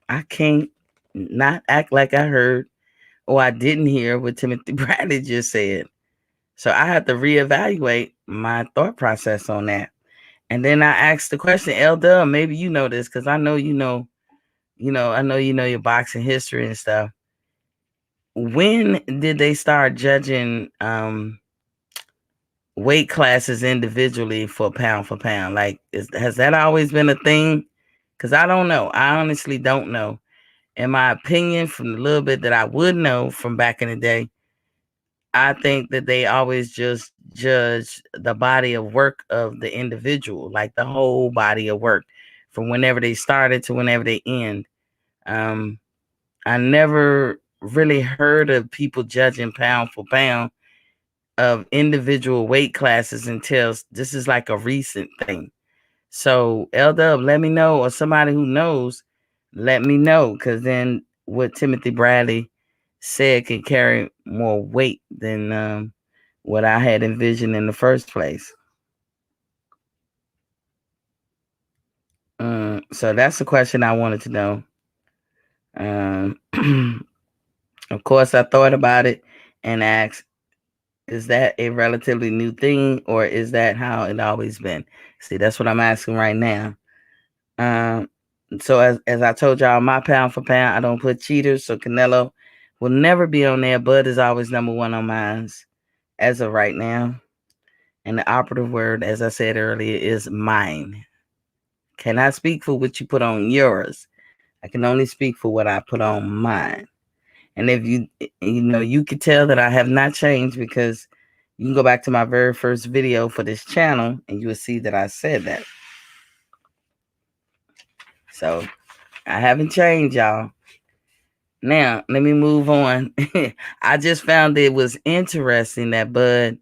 I can't not act like I heard or I didn't hear what Timothy Bradley just said. So I have to reevaluate my thought process on that. And then I asked the question, L maybe you know this because I know I know you know your boxing history and stuff. When did they start judging weight classes individually for pound? Like, has that always been a thing? Because I don't know. I honestly don't know. In my opinion, from the little bit that I would know from back in the day, I think that they always just judge the body of work of the individual, like the whole body of work, from whenever they started to whenever they end. I never really heard of people judging pound for pound of individual weight classes until this is like a recent thing. So L-Dub, let me know, or somebody who knows, let me know, because then what Timothy Bradley said can carry more weight than what I had envisioned in the first place. So that's the question I wanted to know. Of course, I thought about it and asked, is that a relatively new thing, or is that how it always been? See, that's what I'm asking right now. So as I told y'all, my pound for pound, I don't put cheaters, so Canelo will never be on there. Bud is always number one on mine as of right now. And the operative word, as I said earlier, is mine. Cannot speak for what you put on yours. I can only speak for what I put on mine. And if you could tell that I have not changed, because you can go back to my very first video for this channel and you will see that I said that. So I haven't changed, y'all. Now, let me move on. I just found it was interesting that Bud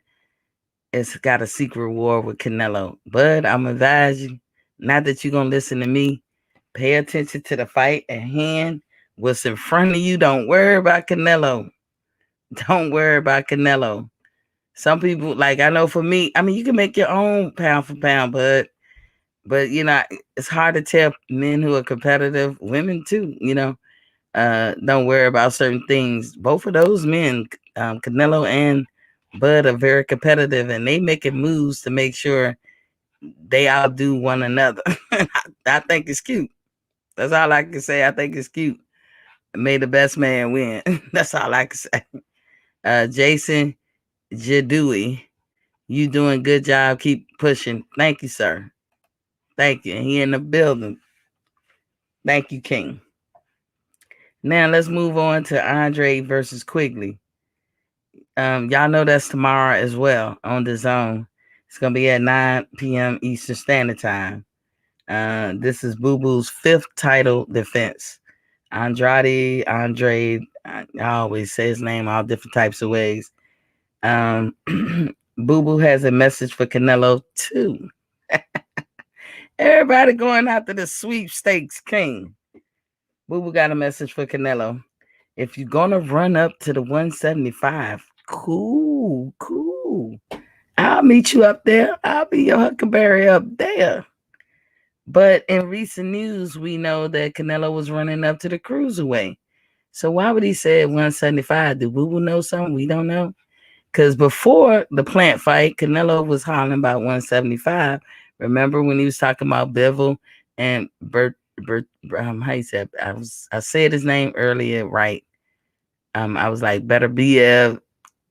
has got a secret war with Canelo. Bud, I'm advise you, not that you're going to listen to me, pay attention to the fight at hand. What's in front of you, don't worry about Canelo. Don't worry about Canelo. Some people, like, I know for me, I mean, you can make your own pound for pound, but it's hard to tell men who are competitive, women too, don't worry about certain things. Both of those men, Canelo and Bud, are very competitive, and they making moves to make sure they outdo one another. I think it's cute. That's all I can say. I think it's cute. May the best man win. That's all I can say. Jason Jadui, you doing good job. Keep pushing. Thank you, sir. Thank you. He in the building. Thank you, King. Now let's move on to Andre versus Quigley. Y'all know that's tomorrow as well on the zone. It's gonna be at 9 p.m. Eastern Standard Time. This is Boo Boo's 5th title defense. Andre, I always say his name all different types of ways. Boo Boo has a message for Canelo too. Everybody going after the sweepstakes king. Boo Boo got a message for Canelo. If you're gonna run up to the 175, cool. I'll meet you up there. I'll be your Huckleberry up there. But in recent news, we know that Canelo was running up to the cruiserweight. So why would he say 175? Do Boo Boo know something we don't know? Because before the plant fight, Canelo was hollering about 175. Remember when he was talking about Bivol and Bert how you said? I said his name earlier right. I was like Beterbiev.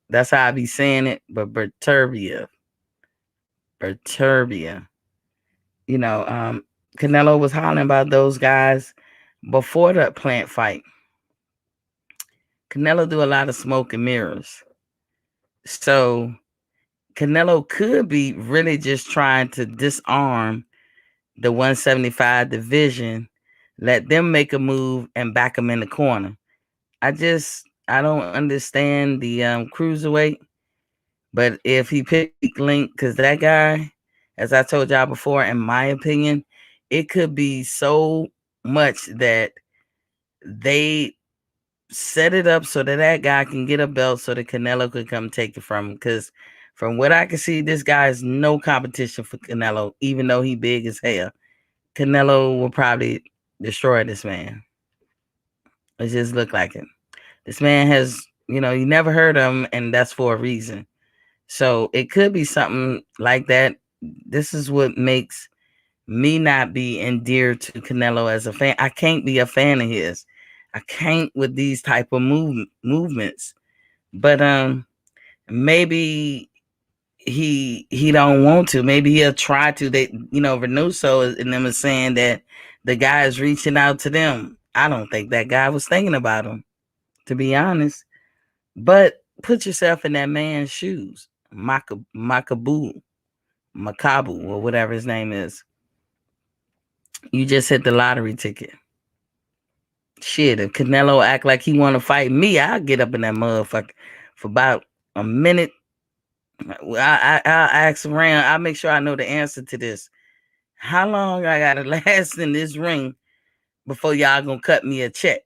That's how I be saying it, but Beterbiev. Canelo was hollering about those guys before the plant fight. Canelo do a lot of smoke and mirrors. So Canelo could be really just trying to disarm the 175 division, let them make a move and back them in the corner. I don't understand the cruiserweight, but if he picked Link, because that guy, as I told y'all before, in my opinion, it could be so much that they set it up so that guy can get a belt so that Canelo could come take it from him. Because from what I can see, this guy is no competition for Canelo, even though he big as hell. Canelo will probably destroy this man. It just look like it. This man has, you never heard of him, and that's for a reason. So it could be something like that. This is what makes me not be endeared to Canelo as a fan. I can't be a fan of his. I can't with these type of movements. But maybe he don't want to. Maybe he'll try to. They, Renuso and them is saying that the guy is reaching out to them. I don't think that guy was thinking about him, to be honest. But put yourself in that man's shoes. Makabu, or whatever his name is. You just hit the lottery ticket. Shit, if Canelo act like he want to fight me, I'll get up in that motherfucker for about a minute. I'll ask around. I'll make sure I know the answer to this. How long I gotta last in this ring before y'all gonna cut me a check?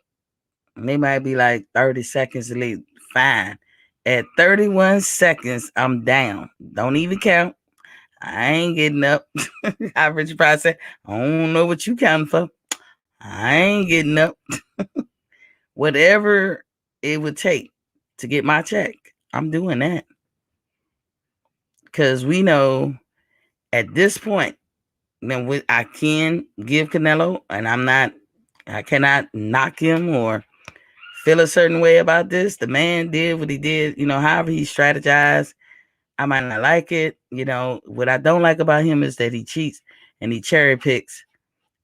And they might be like 30 seconds late. Fine. At 31 seconds, I'm down. Don't even count. I ain't getting up. How Richard Pryor said, I don't know what you counting for. I ain't getting up. Whatever it would take to get my check, I'm doing that. Because we know at this point, then I can give Canelo, and I cannot knock him or feel a certain way about this. The man did what he did, however he strategized. I might not like it. What I don't like about him is that he cheats and he cherry picks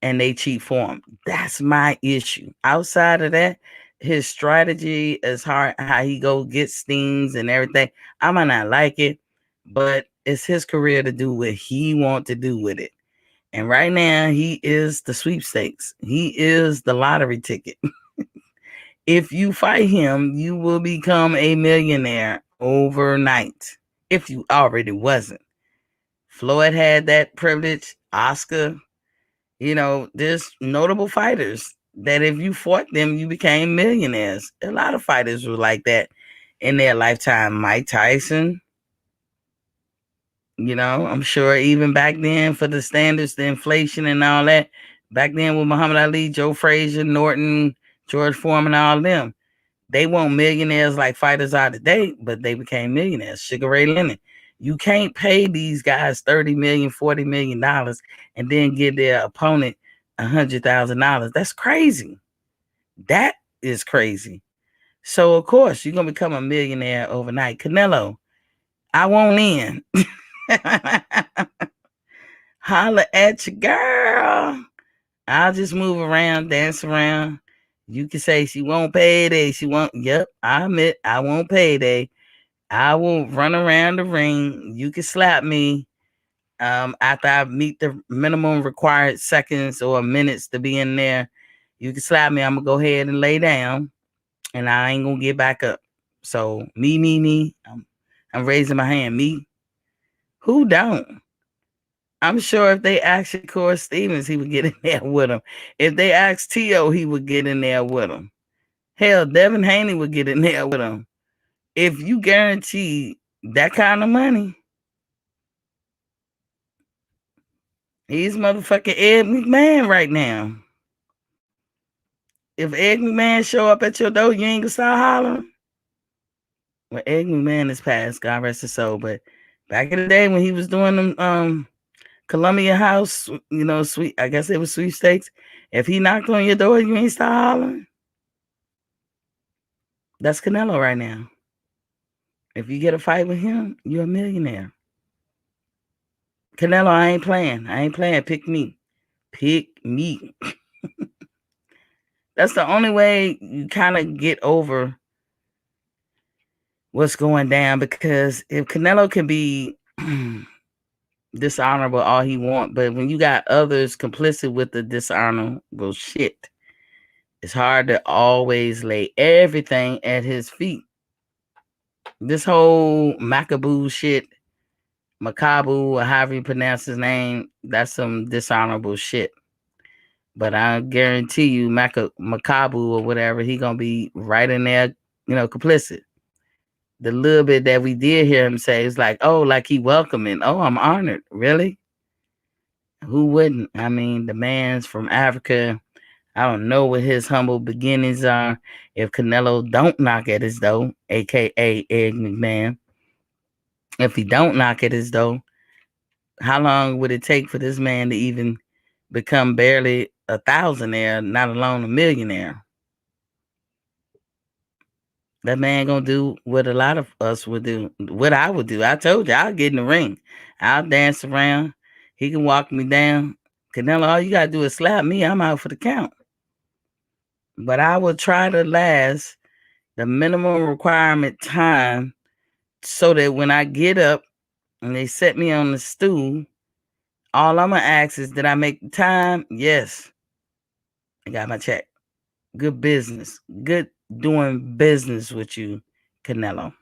and they cheat for him. That's my issue. Outside of that, his strategy is hard, how he go get stings and everything. I might not like it, but it's his career to do what he want to do with it. And right now, he is the sweepstakes. He is the lottery ticket. If you fight him, you will become a millionaire overnight. If you already wasn't. Floyd had that privilege. Oscar, there's notable fighters that if you fought them, you became millionaires. A lot of fighters were like that in their lifetime. Mike Tyson, I'm sure even back then for the standards, the inflation and all that, back then with Muhammad Ali, Joe Frazier, Norton, George Foreman, all of them, they weren't millionaires like fighters are today, but they became millionaires. Sugar Ray Leonard. You can't pay these guys $30 million, $40 million and then give their opponent $100,000. That's crazy. That is crazy. So of course you're gonna become a millionaire overnight. Canelo, I won't in. Holla at your girl. I'll just move around, dance around. You can say she won't payday. She won't. Yep, I admit I won't payday. I will run around the ring. You can slap me. After I meet the minimum required seconds or minutes to be in there, you can slap me. I'm gonna go ahead and lay down, and I ain't gonna get back up. So me. I'm raising my hand. Me, who don't? I'm sure if they asked Shakur Stevens, he would get in there with him. If they asked T.O., he would get in there with him. Hell, Devin Haney would get in there with him. If you guarantee that kind of money, he's motherfucking Ed McMahon right now. If Ed McMahon show up at your door, you ain't gonna start hollering. Well, Ed McMahon is passed, God rest his soul. But back in the day when he was doing them Columbia House, sweet, I guess it was sweepstakes. If he knocked on your door, you ain't start hollering. That's Canelo right now. If you get a fight with him, you're a millionaire. Canelo, I ain't playing. Pick me. Pick me. That's the only way you kind of get over what's going down, because if Canelo can be dishonorable all he want, but when you got others complicit with the dishonorable shit, it's hard to always lay everything at his feet. This whole Macaboo shit, Makabu, or however you pronounce his name, that's some dishonorable shit. But I guarantee you, Makabu or whatever, he gonna be right in there, complicit. The little bit that we did hear him say is like, oh, like he welcoming. Oh, I'm honored. Really? Who wouldn't? I mean, the man's from Africa. I don't know what his humble beginnings are. If Canelo don't knock at his door, aka Ed McMahon, if he don't knock at his door, how long would it take for this man to even become barely a thousandaire, not alone a millionaire? That man gonna do what a lot of us would do, what I would do. I told you, I'll get in the ring. I'll dance around. He can walk me down. Canelo, all you gotta do is slap me. I'm out for the count. But I will try to last the minimum requirement time so that when I get up and they set me on the stool, all I'm gonna ask is, did I make the time? Yes. I got my check. Good business. Good doing business with you, Canelo.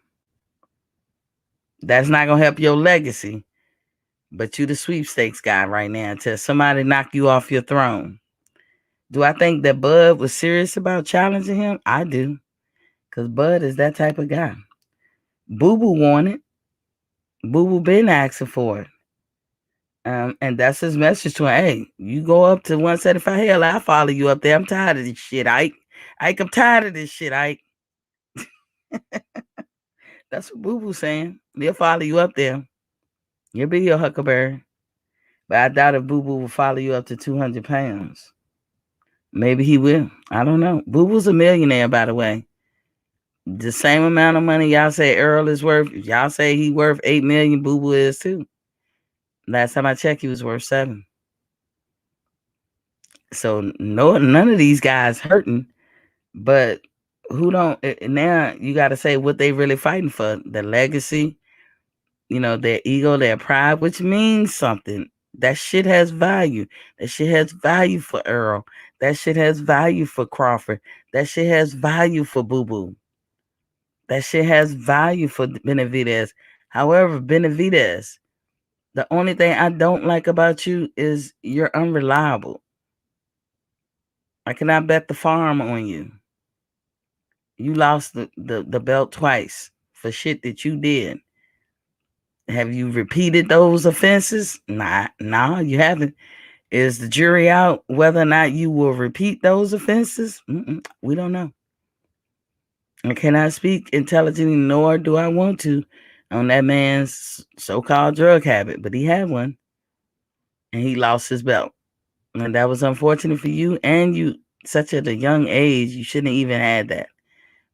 That's not gonna help your legacy, but you the sweepstakes guy right now until somebody knock you off your throne. Do I think that Bud was serious about challenging him? I do, because Bud is that type of guy. Boo Boo wanted. Boo Boo been asking for it. And that's his message to him. Hey, you go up to 175. Hell, I follow you up there. I'm tired of this shit, Ike. I'm tired of this shit, Ike. That's what Boo Boo's saying. They'll follow you up there. You'll be your Huckleberry. But I doubt if Boo Boo will follow you up to 200 pounds. Maybe he will. I don't know. Boo Boo's a millionaire, by the way. The same amount of money y'all say Earl is worth. Y'all say he worth $8 million. Boo Boo is too. Last time I checked, he was worth $7 million. So none of these guys hurting, but who don't? Now you got to say what they really fighting for: the legacy, their ego, their pride, which means something. That shit has value. That shit has value for Earl. That shit has value for Crawford. That shit has value for Boo Boo. That shit has value for Benavidez. However, Benavidez, the only thing I don't like about you is you're unreliable. I cannot bet the farm on you. You lost the belt twice for shit that you did. Have you repeated those offenses? Nah, you haven't. Is the jury out whether or not you will repeat those offenses? We don't know. I cannot speak intelligently, nor do I want to, on that man's so-called drug habit, but he had one, and he lost his belt. And that was unfortunate for you, and you, such at a young age, you shouldn't even had that.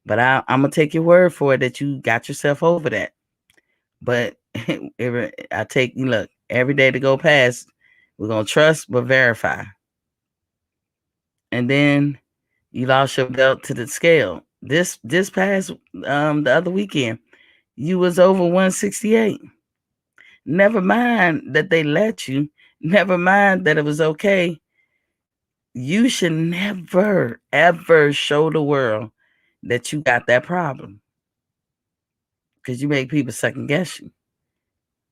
But I'm going to take your word for it that you got yourself over that. But I take, look, every day to go past, we're going to trust but verify. And then you lost your belt to the scale. This past the other weekend, you was over 168. Never mind that they let you. Never mind that it was okay. You should never ever show the world that you got that problem, because you make people second guess you.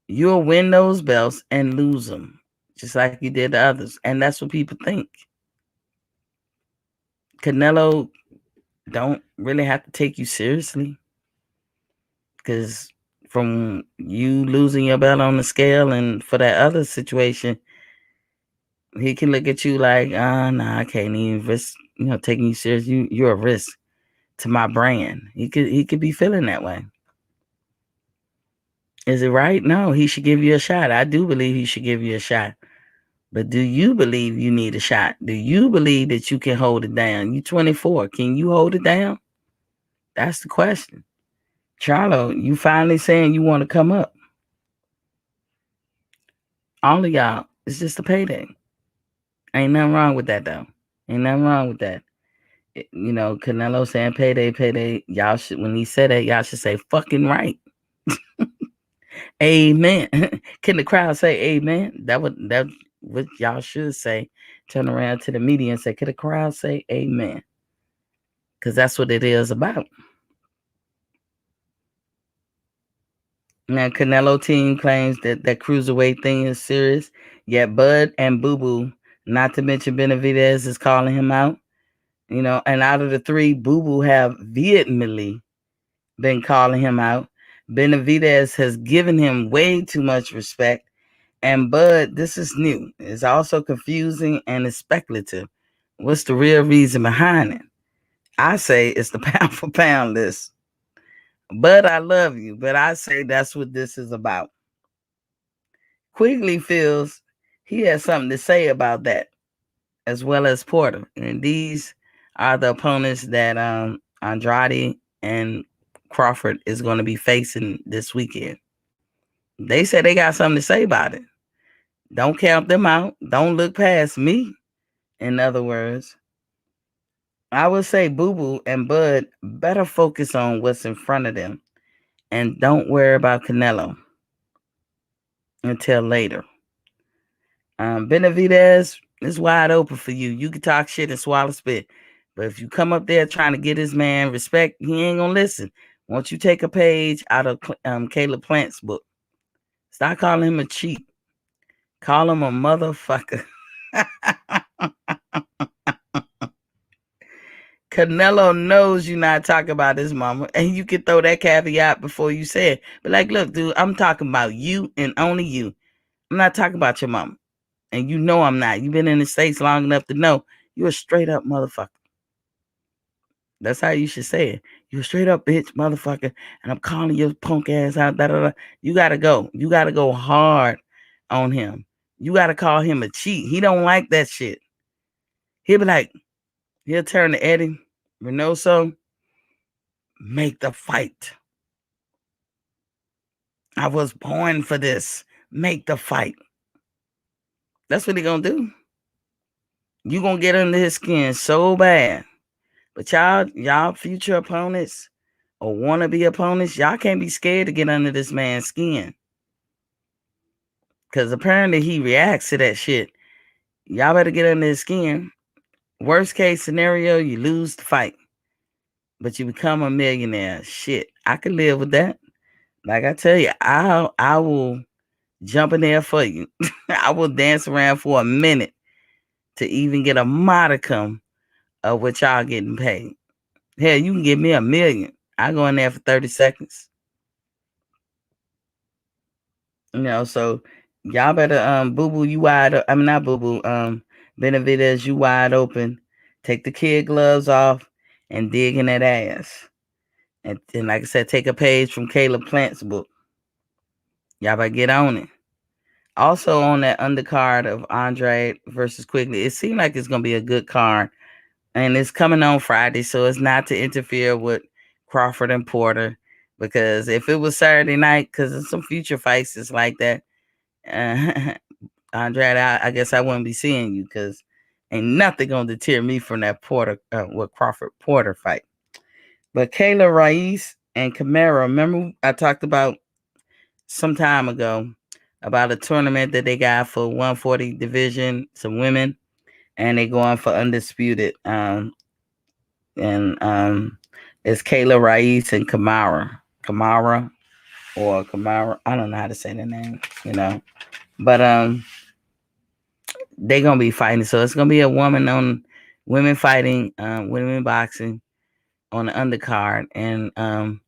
You'll win those belts and lose them, just like you did the others, and that's what people think. Canelo don't really have to take you seriously, because from you losing your belt on the scale and for that other situation, he can look at you like, nah, I can't even risk, taking you serious. You're a risk to my brand. He could be feeling that way. Is it right? No, he should give you a shot. I do believe he should give you a shot. But do you believe you need a shot? Do you believe that you can hold it down? You 24. Can you hold it down? That's the question. Charlo, you finally saying you want to come up. All of y'all, it's just a payday. Ain't nothing wrong with that, though. Ain't nothing wrong with that. Canelo saying payday. Y'all should, when he said that, y'all should say fucking right. Amen. Can the crowd say amen? That what y'all should say. Turn around to the media and say, can the crowd say amen? Because that's what it is about. Now, Canelo team claims that cruiserweight thing is serious. Yet Bud and Boo Boo, not to mention Benavidez, is calling him out. And out of the three, Boo Boo have vehemently been calling him out. Benavidez has given him way too much respect. And Bud, this is new. It's also confusing and it's speculative. What's the real reason behind it? I say it's the pound for pound list. Bud, I love you, but I say that's what this is about. Quigley feels he has something to say about that, as well as Porter. And these are the opponents that Andrade and Crawford is going to be facing this weekend. They say they got something to say about it. Don't count them out. Don't look past me. In other words, I would say Boo Boo and Bud better focus on what's in front of them and don't worry about Canelo until later. Benavidez is wide open for you. You can talk shit and swallow spit. But if you come up there trying to get his man respect, he ain't going to listen. Won't you take a page out of Caleb Plant's book? Stop calling him a cheat. Call him a motherfucker. Canelo knows you're not talking about his mama, and you can throw that caveat before you say it. But like, look, dude, I'm talking about you and only you. I'm not talking about your mama. And you know I'm not. You've been in the States long enough to know you're a straight up motherfucker. That's how you should say it. You're a straight up bitch motherfucker, and I'm calling your punk ass out. Da, da, da. You gotta go. You gotta go hard on him. You gotta call him a cheat. He don't like that shit. He'll be like, he'll turn to Eddie Reynoso, make the fight. I was born for this. Make the fight. That's what he gonna do. You gonna get under his skin so bad. But y'all future opponents or wannabe opponents, y'all can't be scared to get under this man's skin. Because apparently he reacts to that shit. Y'all better get under his skin. Worst case scenario, you lose the fight. But you become a millionaire. Shit, I can live with that. Like I tell you, I will jump in there for you. I will dance around for a minute to even get a modicum of what y'all getting paid. Hell, you can give me $1 million. I go in there for 30 seconds. So y'all better boo boo you wide. I mean not boo boo. Benavidez you wide open. Take the kid gloves off and dig in that ass. And like I said, take a page from Caleb Plant's book. Y'all better get on it. Also on that undercard of Andre versus Quigley, it seemed like it's gonna be a good card, and it's coming on Friday, so it's not to interfere with Crawford and Porter. Because if it was Saturday night, because in some future fights it's like that, Andre, I guess I wouldn't be seeing you because ain't nothing gonna deter me from that Porter, Crawford Porter fight. But Kayla Rice and Camara, remember I talked about some time ago about a tournament that they got for 140 division, some women, and they going for undisputed. And It's Kayla Rice and Kamara. I don't know how to say the name. But they gonna be fighting. So it's gonna be a women fighting, women boxing on the undercard. And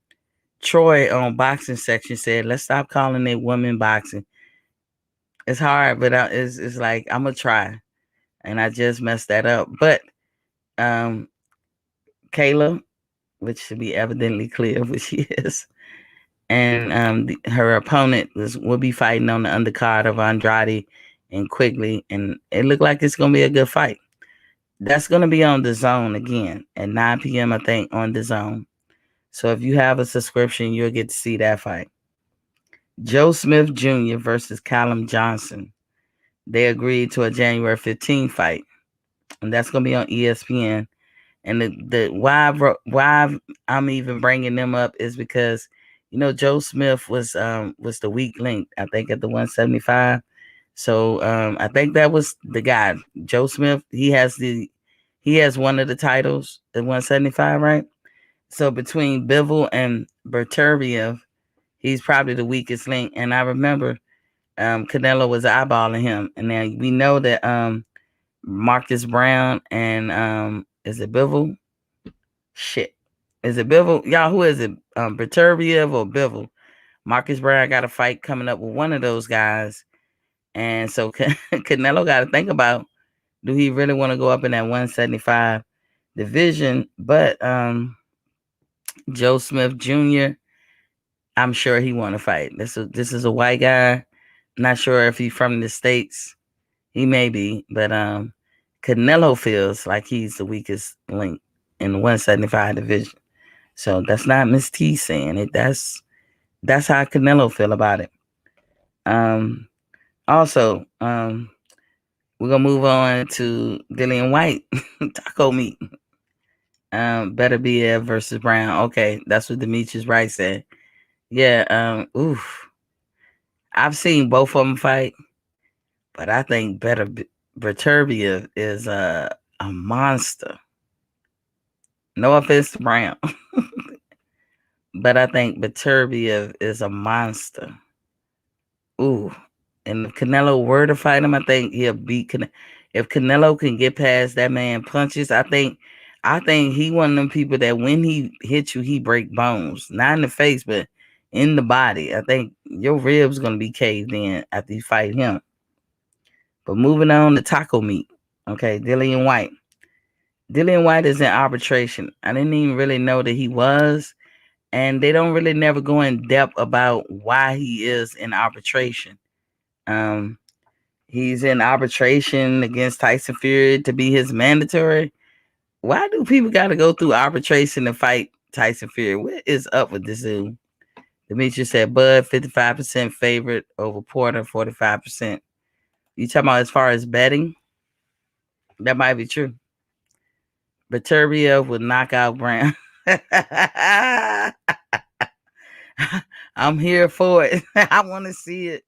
Troy on boxing section said, let's stop calling it women boxing. It's hard, but it's like I'm gonna try, and I just messed that up. But Kayla, which should be evidently clear, which she is, and her opponent will be fighting on the undercard of Andrade and Quigley, and it looked like it's gonna be a good fight. That's gonna be on the Zone again at 9 p.m. I think on the Zone. So if you have a subscription, you'll get to see that fight. Joe Smith Jr. versus Callum Johnson. They agreed to a January 15th fight, and that's gonna be on ESPN. And why I'm even bringing them up is because Joe Smith was the weak link, I think, at the 175. So I think that was the guy. Joe Smith, he has one of the titles at 175, right? So between Bivol and Berterbiev, he's probably the weakest link. And I remember Canelo was eyeballing him, and now we know that Marcus Brown and is it Bivol? Shit. Is it Bivol? Y'all, who is it? Berterbiev or Bivol? Marcus Brown got a fight coming up with one of those guys. And so Canelo got to think about, do he really want to go up in that 175 division? But Joe Smith Jr., I'm sure he want to fight. This is a white guy. Not sure if he's from the States. He may be, but Canelo feels like he's the weakest link in the 175 division. So that's not Miss T saying it. That's how Canelo feel about it. Also, we're gonna move on to Dillian White, taco meat. Better be Ed versus Brown. Okay, that's what Demetrius Wright said. Yeah. Oof. I've seen both of them fight, but I think Berterbiev is a monster. No offense to Brown, but I think Berterbiev is a monster. Ooh. And if Canelo were to fight him, I think he'll beat Canelo. If Canelo can get past that man punches, I think he one of them people that when he hits you, he break bones. Not in the face, but in the body. I think your ribs gonna be caved in after you fight him. But moving on to taco meat. Okay, Dillian White. Dillian White is in arbitration. I didn't even really know that he was. And they don't really never go in depth about why he is in arbitration. He's in arbitration against Tyson Fury to be his mandatory. Why do people got to go through arbitration to fight Tyson Fury? What is up with this dude? Demetrius said Bud 55% favorite over Porter 45%. You talking about as far as betting? That might be true. Berterbiev would knock out Brown. I'm here for it. I want to see it.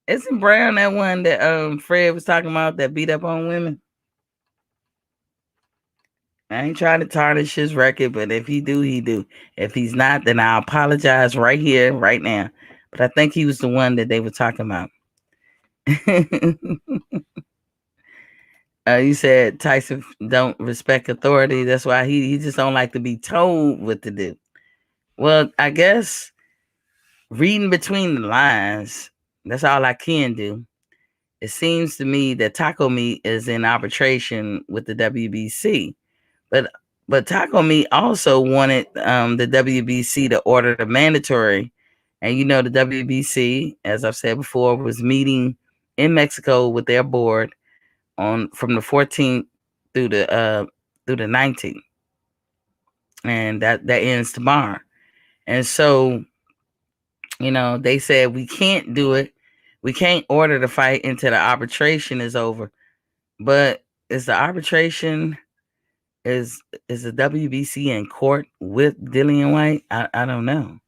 Isn't Brown that one that Fred was talking about that beat up on women? I ain't trying to tarnish his record, but if he do, he do. If he's not, then I apologize right here, right now. But I think he was the one that they were talking about. You said Tyson don't respect authority. That's why he just don't like to be told what to do. Well, I guess reading between the lines, that's all I can do. It seems to me that Taco Meat is in arbitration with the WBC, but Taco Meat also wanted the WBC to order the mandatory, and the WBC, as I've said before, was meeting in Mexico with their board on from the 14th through the 19th, and that ends tomorrow. And so, they said we can't do it. We can't order the fight until the arbitration is over. But is the arbitration is the WBC in court with Dillian White? I don't know.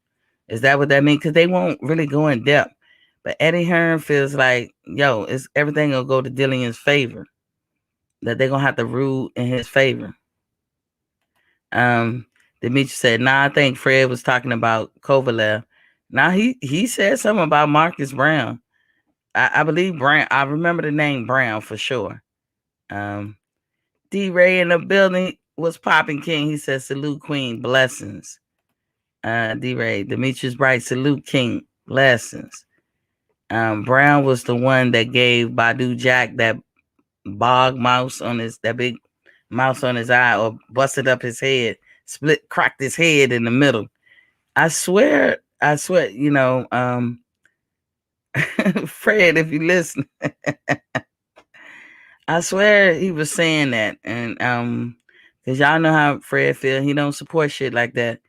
Is that what that means? Because they won't really go in depth. But Eddie Hearn feels like, it's everything will go to Dillian's favor. That they're gonna have to rule in his favor. Demetrius said, I think Fred was talking about Kovalev. Now he said something about Marcus Brown. I believe Brown. I remember the name Brown for sure. D Ray in the building was popping King. He said, salute Queen, blessings. D Ray, Demetrius Bright, salute King, blessings. Brown was the one that gave Badu Jack that big mouse on his eye, or busted up his head, cracked his head in the middle. I swear, Fred, if you listen, I swear he was saying that, and because y'all know how Fred feel, he don't support shit like that,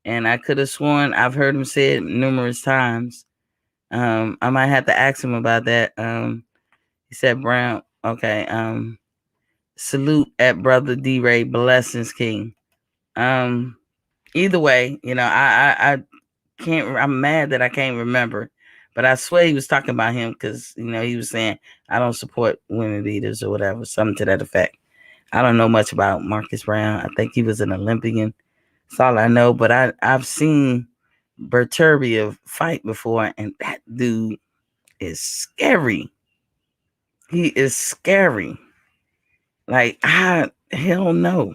and I could have sworn I've heard him say it numerous times. I might have to ask him about that. He said Brown, okay. Salute at brother D Ray, blessings King. Either way, I can't. I'm mad that I can't remember, but I swear he was talking about him because he was saying I don't support women beaters or whatever, something to that effect. I don't know much about Marcus Brown. I think he was an Olympian. That's all I know. But I've seen Berturbia fight before, and that dude is scary. He is scary. Like, hell no.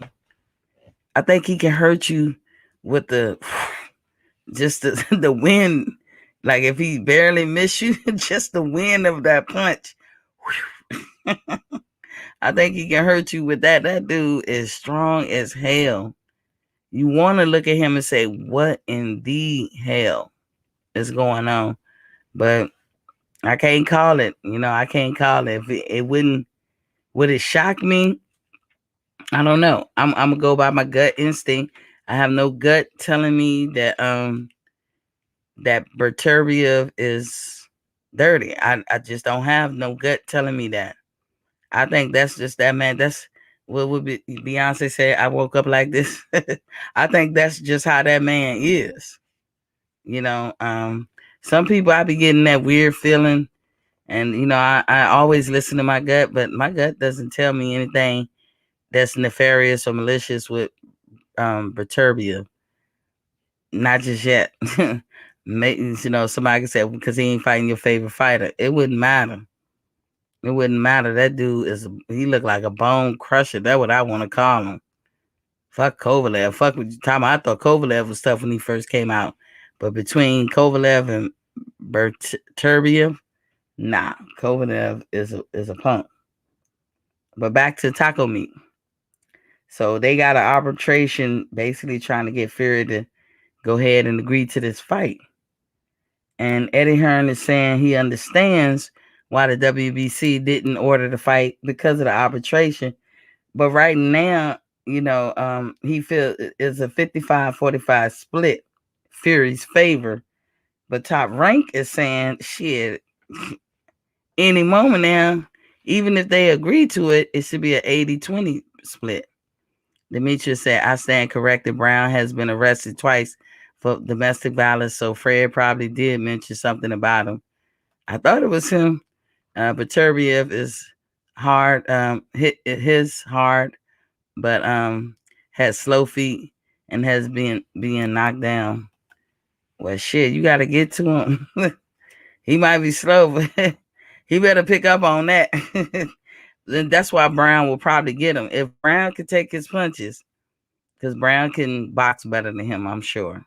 I think he can hurt you with just the wind. Like, if he barely miss you, just the wind of that punch. I think he can hurt you with that. That dude is strong as hell. You want to look at him and say, what in the hell is going on? But I can't call it. I can't call it. If it wouldn't, would it shock me? I don't know. I'm gonna go by my gut instinct. I have no gut telling me that that Berturbia is dirty. I just don't have no gut telling me that. I think that's just that man. That's what would Beyonce say. I woke up like this. I think that's just how that man is. Some people I be getting that weird feeling, and I always listen to my gut, but my gut doesn't tell me anything that's nefarious or malicious with Berturbia. Not just yet. Maybe, somebody could say because he ain't fighting your favorite fighter. It wouldn't matter. It wouldn't matter. That dude he look like a bone crusher. That's what I want to call him. Fuck Kovalev. Fuck what you talking about. I thought Kovalev was tough when he first came out. But between Kovalev and Berturbia, nah. Kovalev is a punk. But back to Taco Meat. So they got an arbitration basically trying to get Fury to go ahead and agree to this fight. And Eddie Hearn is saying he understands why the WBC didn't order the fight because of the arbitration. But right now, he feels it's a 55-45 split, Fury's favor. But Top Rank is saying, shit, any moment now, even if they agree to it, it should be an 80-20 split. Demetrius said, I stand corrected. Brown has been arrested twice for domestic violence, so Fred probably did mention something about him. I thought it was him. But Turbiev is hard, hit his hard, but has slow feet and has been being knocked down. Well, shit, you got to get to him. He might be slow, but he better pick up on that. Then that's why Brown will probably get him. If Brown can take his punches, because Brown can box better than him, I'm sure.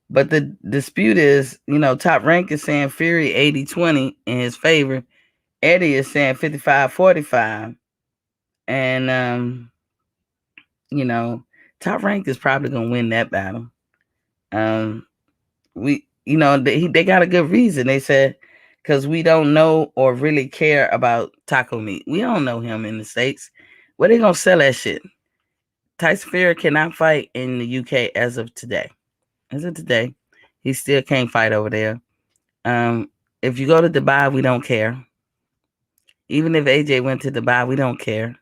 But the dispute is, Top Rank is saying Fury 80-20 in his favor. Eddie is saying 55-45. And, you know, Top Rank is probably going to win that battle. They got a good reason. They said, because we don't know or really care about taco meat. We don't know him in the States. Where they going to sell that shit? Tyson Fury cannot fight in the UK as of today. As of today, he still can't fight over there. If you go to Dubai, we don't care. Even if AJ went to Dubai, we don't care.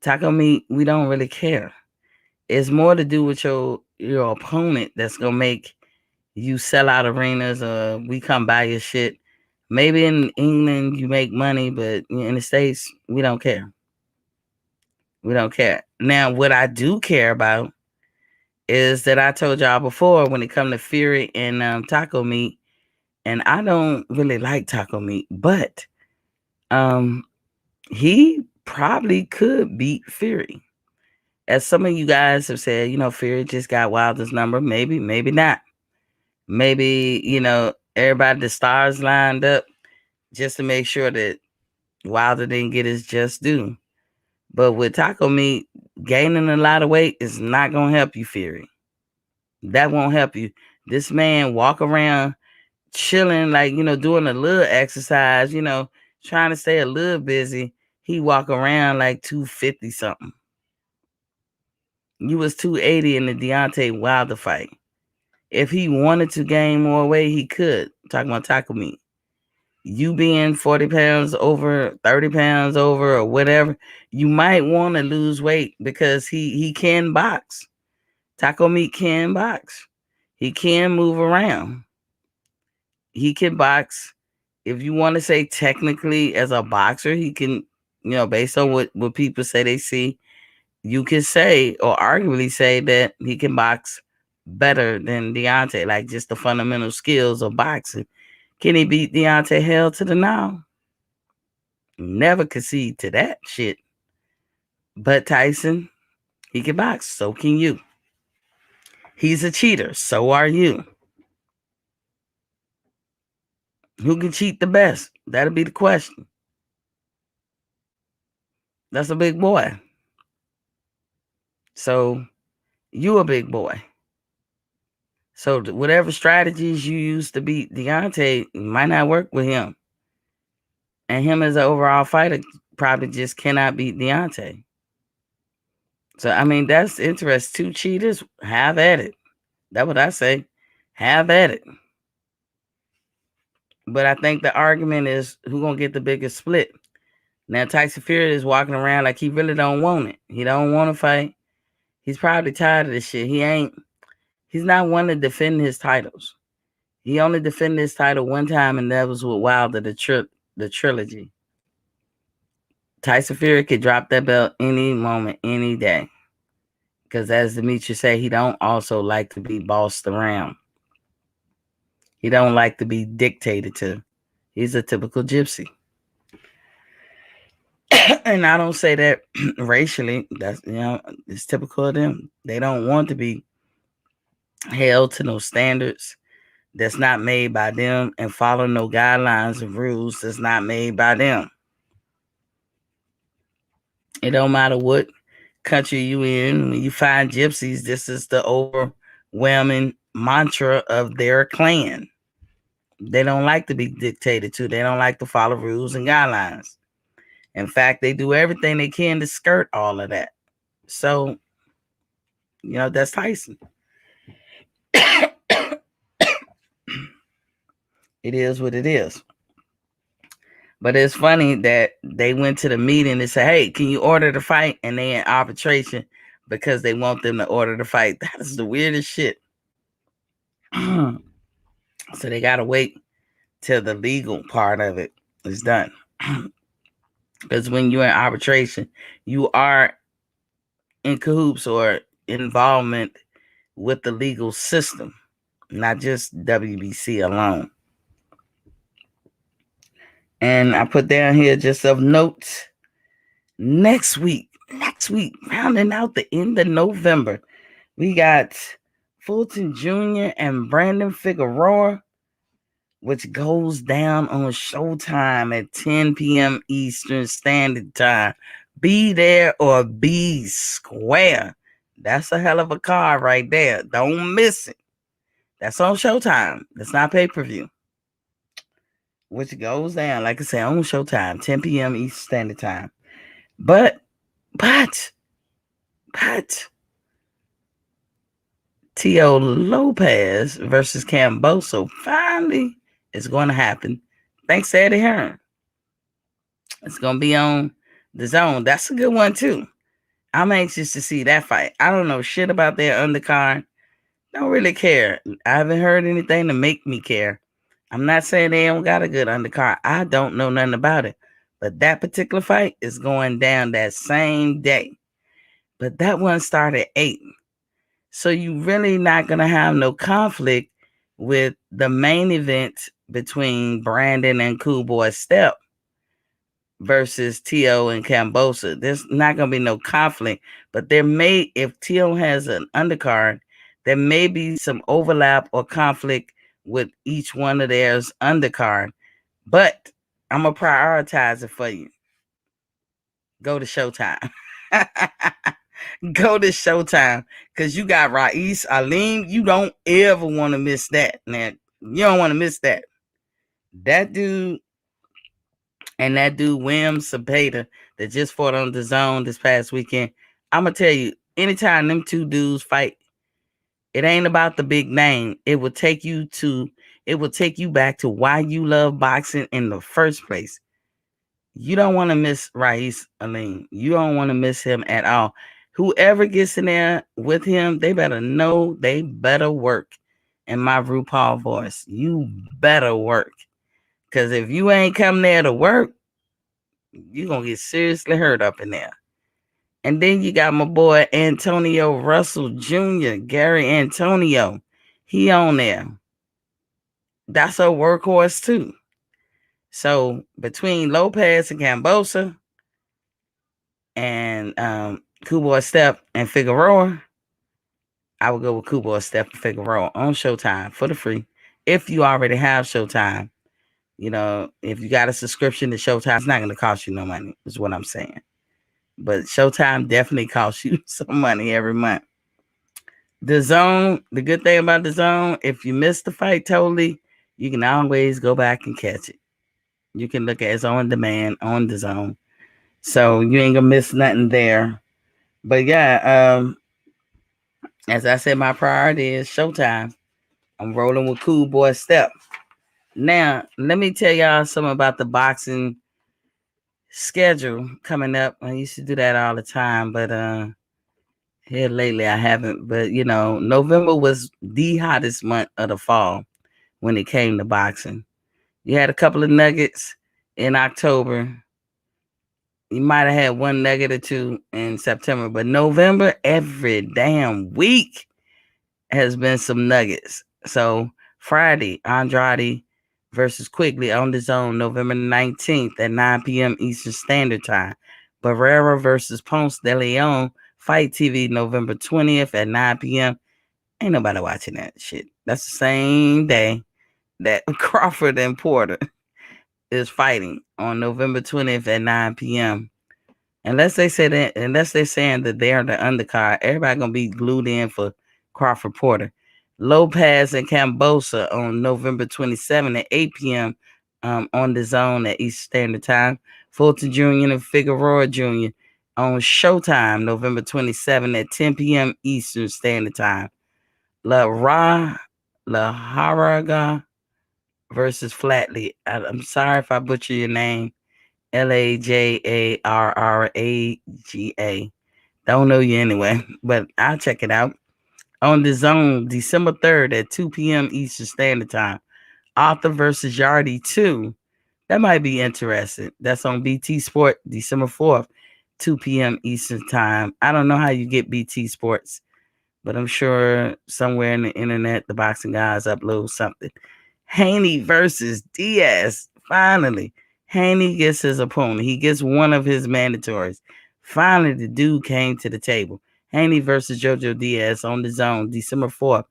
Taco meat, we don't really care. It's more to do with your opponent that's gonna make you sell out arenas, or we come buy your shit. Maybe in England you make money, but in the States, we don't care. We don't care. Now, what I do care about is that I told y'all before, when it comes to Fury and taco meat, and I don't really like taco meat, but he probably could beat Fury. As some of you guys have said, Fury just got Wilder's number. Maybe, maybe not. Maybe, everybody, the stars lined up just to make sure that Wilder didn't get his just due. But with taco meat, gaining a lot of weight is not going to help you, Fury. That won't help you. This man walk around chilling, like, doing a little exercise, trying to stay a little busy. He walk around like 250 something. You was 280 in the Deontay Wilder fight. If he wanted to gain more weight, he could. I'm talking about taco meat. You being 40 pounds over, 30 pounds over, or whatever, you might want to lose weight because he can box. Taco meat can box. He can move around. He can box. If you want to say technically as a boxer, he can, based on what people say they see, you can say or arguably say that he can box better than Deontay, like just the fundamental skills of boxing. Can he beat Deontay? Hell to the no. Never concede to that shit. But Tyson, he can box. So can you. He's a cheater. So are you. Who can cheat the best? That'll be the question. That's a big boy. So you a big boy. So whatever strategies you use to beat Deontay might not work with him. And him as an overall fighter probably just cannot beat Deontay. So, I mean, that's interesting. Two cheaters, have at it. That's what I say. Have at it. But I think the argument is who's going to get the biggest split. Now, Tyson Fury is walking around like he really don't want it. He don't want to fight. He's probably tired of this shit. He's not one to defend his titles. He only defended his title one time, and that was with Wilder, the trilogy. Tyson Fury could drop that belt any moment, any day. Because as Demetrius say, he don't also like to be bossed around. He don't like to be dictated to. He's a typical gypsy. And I don't say that racially. That's, it's typical of them. They don't want to be held to no standards that's not made by them, and follow no guidelines and rules that's not made by them. It don't matter what country you in. When you find gypsies, this is the overwhelming mantra of their clan. They don't like to be dictated to. They don't like to follow rules and guidelines. In fact, they do everything they can to skirt all of that. So, that's Tyson. It is what it is. But it's funny that they went to the meeting and said, hey, can you order the fight? And they in arbitration because they want them to order the fight. That is the weirdest shit. So they got to wait till the legal part of it is done. Because when you're in arbitration, you are in cahoots or involvement with the legal system, not just WBC alone. And I put down here just of notes. Next week, rounding out the end of November, we got Fulton Jr. and Brandon Figueroa, which goes down on Showtime at 10 p.m. Eastern Standard Time. Be there or be square. That's a hell of a card right there. Don't miss it. That's on Showtime. That's not pay-per-view. Which goes down, like I said, on Showtime, 10 p.m. Eastern Standard Time. But Tio Lopez versus Camboso finally is going to happen. Thanks to Eddie Hearn. It's going to be on the Zone. That's a good one, too. I'm anxious to see that fight. I don't know shit about their undercard. Don't really care. I haven't heard anything to make me care. I'm not saying they don't got a good undercard. I don't know nothing about it. But that particular fight is going down that same day. But that one started at 8. So you really not going to have no conflict with the main event between Brandon and Cool Boy Step versus Tio and Cambosa. There's not going to be no conflict. But there may, if Tio has an undercard, there may be some overlap or conflict with each one of theirs undercard. But I'm going to prioritize it for you. Go to Showtime. Go to Showtime because you got Raees Aleem. You don't ever want to miss that. Now, you don't want to miss that. That dude and that dude, William Cepeda, that just fought on the Zone this past weekend. I'm going to tell you, anytime them two dudes fight, it ain't about the big name. It will take you back to why you love boxing in the first place. You don't want to miss Raees Aleem. You don't want to miss him at all. Whoever gets in there with him, they better know they better work. In my RuPaul voice, you better work. Because if you ain't come there to work, you're going to get seriously hurt up in there. And then you got my boy Antonio Russell Jr., Gary Antonio. He on there. That's a workhorse too. So between Lopez and Cambosa and Kuboy Step and Figueroa, I would go with Kuboy Step and Figueroa on Showtime for the free. If you already have Showtime, if you got a subscription to Showtime, it's not going to cost you no money, is what I'm saying. But Showtime definitely costs you some money every month. The Zone, the good thing about the Zone, if you miss the fight totally, you can always go back and catch it. You can look at it on demand on the Zone. So you ain't going to miss nothing there. But yeah, as I said, my priority is Showtime. I'm rolling with Cool Boy Step. Now, let me tell y'all something about the boxing schedule coming up. I used to do that all the time, but here lately I haven't. But November was the hottest month of the fall when it came to boxing. You had a couple of nuggets in October. You might have had one nugget or two in September, but November, every damn week has been some nuggets. So Friday, Andrade versus Quigley on the Zone, November 19th at 9 p.m. Eastern Standard Time. Barrera versus Ponce de Leon, Fight TV, November 20th at 9 p.m. Ain't nobody watching that shit. That's the same day that Crawford and Porter is fighting on November 20th at 9 p.m. Unless they're saying that they're the undercard, everybody gonna be glued in for Crawford Porter. Lopez and Cambosa on November 27th at 8 p.m. On the Zone at Eastern Standard Time. Fulton Jr. and Figueroa Jr. on Showtime, November 27th at 10 p.m. Eastern Standard Time. La Haraga versus Flatley. I'm sorry if I butcher your name. Lajarraraga. Don't know you anyway, but I'll check it out. On the Zone, December 3rd at 2 p.m. Eastern Standard Time. Arthur versus Yardy 2. That might be interesting. That's on BT Sport, December 4th, 2 p.m. Eastern Time. I don't know how you get BT Sports, but I'm sure somewhere in the internet, the boxing guys upload something. Haney versus Diaz. Finally, Haney gets his opponent. He gets one of his mandatories. Finally, the dude came to the table. Haney versus JoJo Diaz on the Zone, December 4th,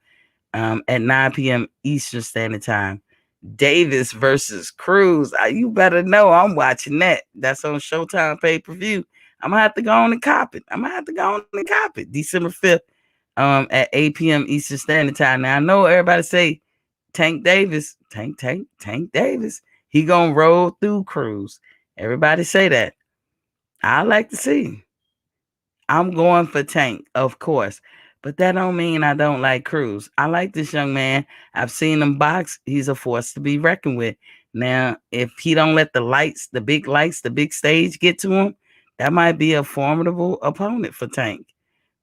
at 9 p.m. Eastern Standard Time. Davis versus Cruz. You better know I'm watching that. That's on Showtime pay-per-view. I'm gonna have to go on and cop it. December 5th, at 8 p.m. Eastern Standard Time. Now I know everybody say Tank Davis. Tank Davis. He gonna roll through Cruz. Everybody say that. I like to see. I'm going for Tank, of course. But that don't mean I don't like Cruz. I like this young man. I've seen him box. He's a force to be reckoned with. Now, if he don't let the lights, the big stage get to him, that might be a formidable opponent for Tank.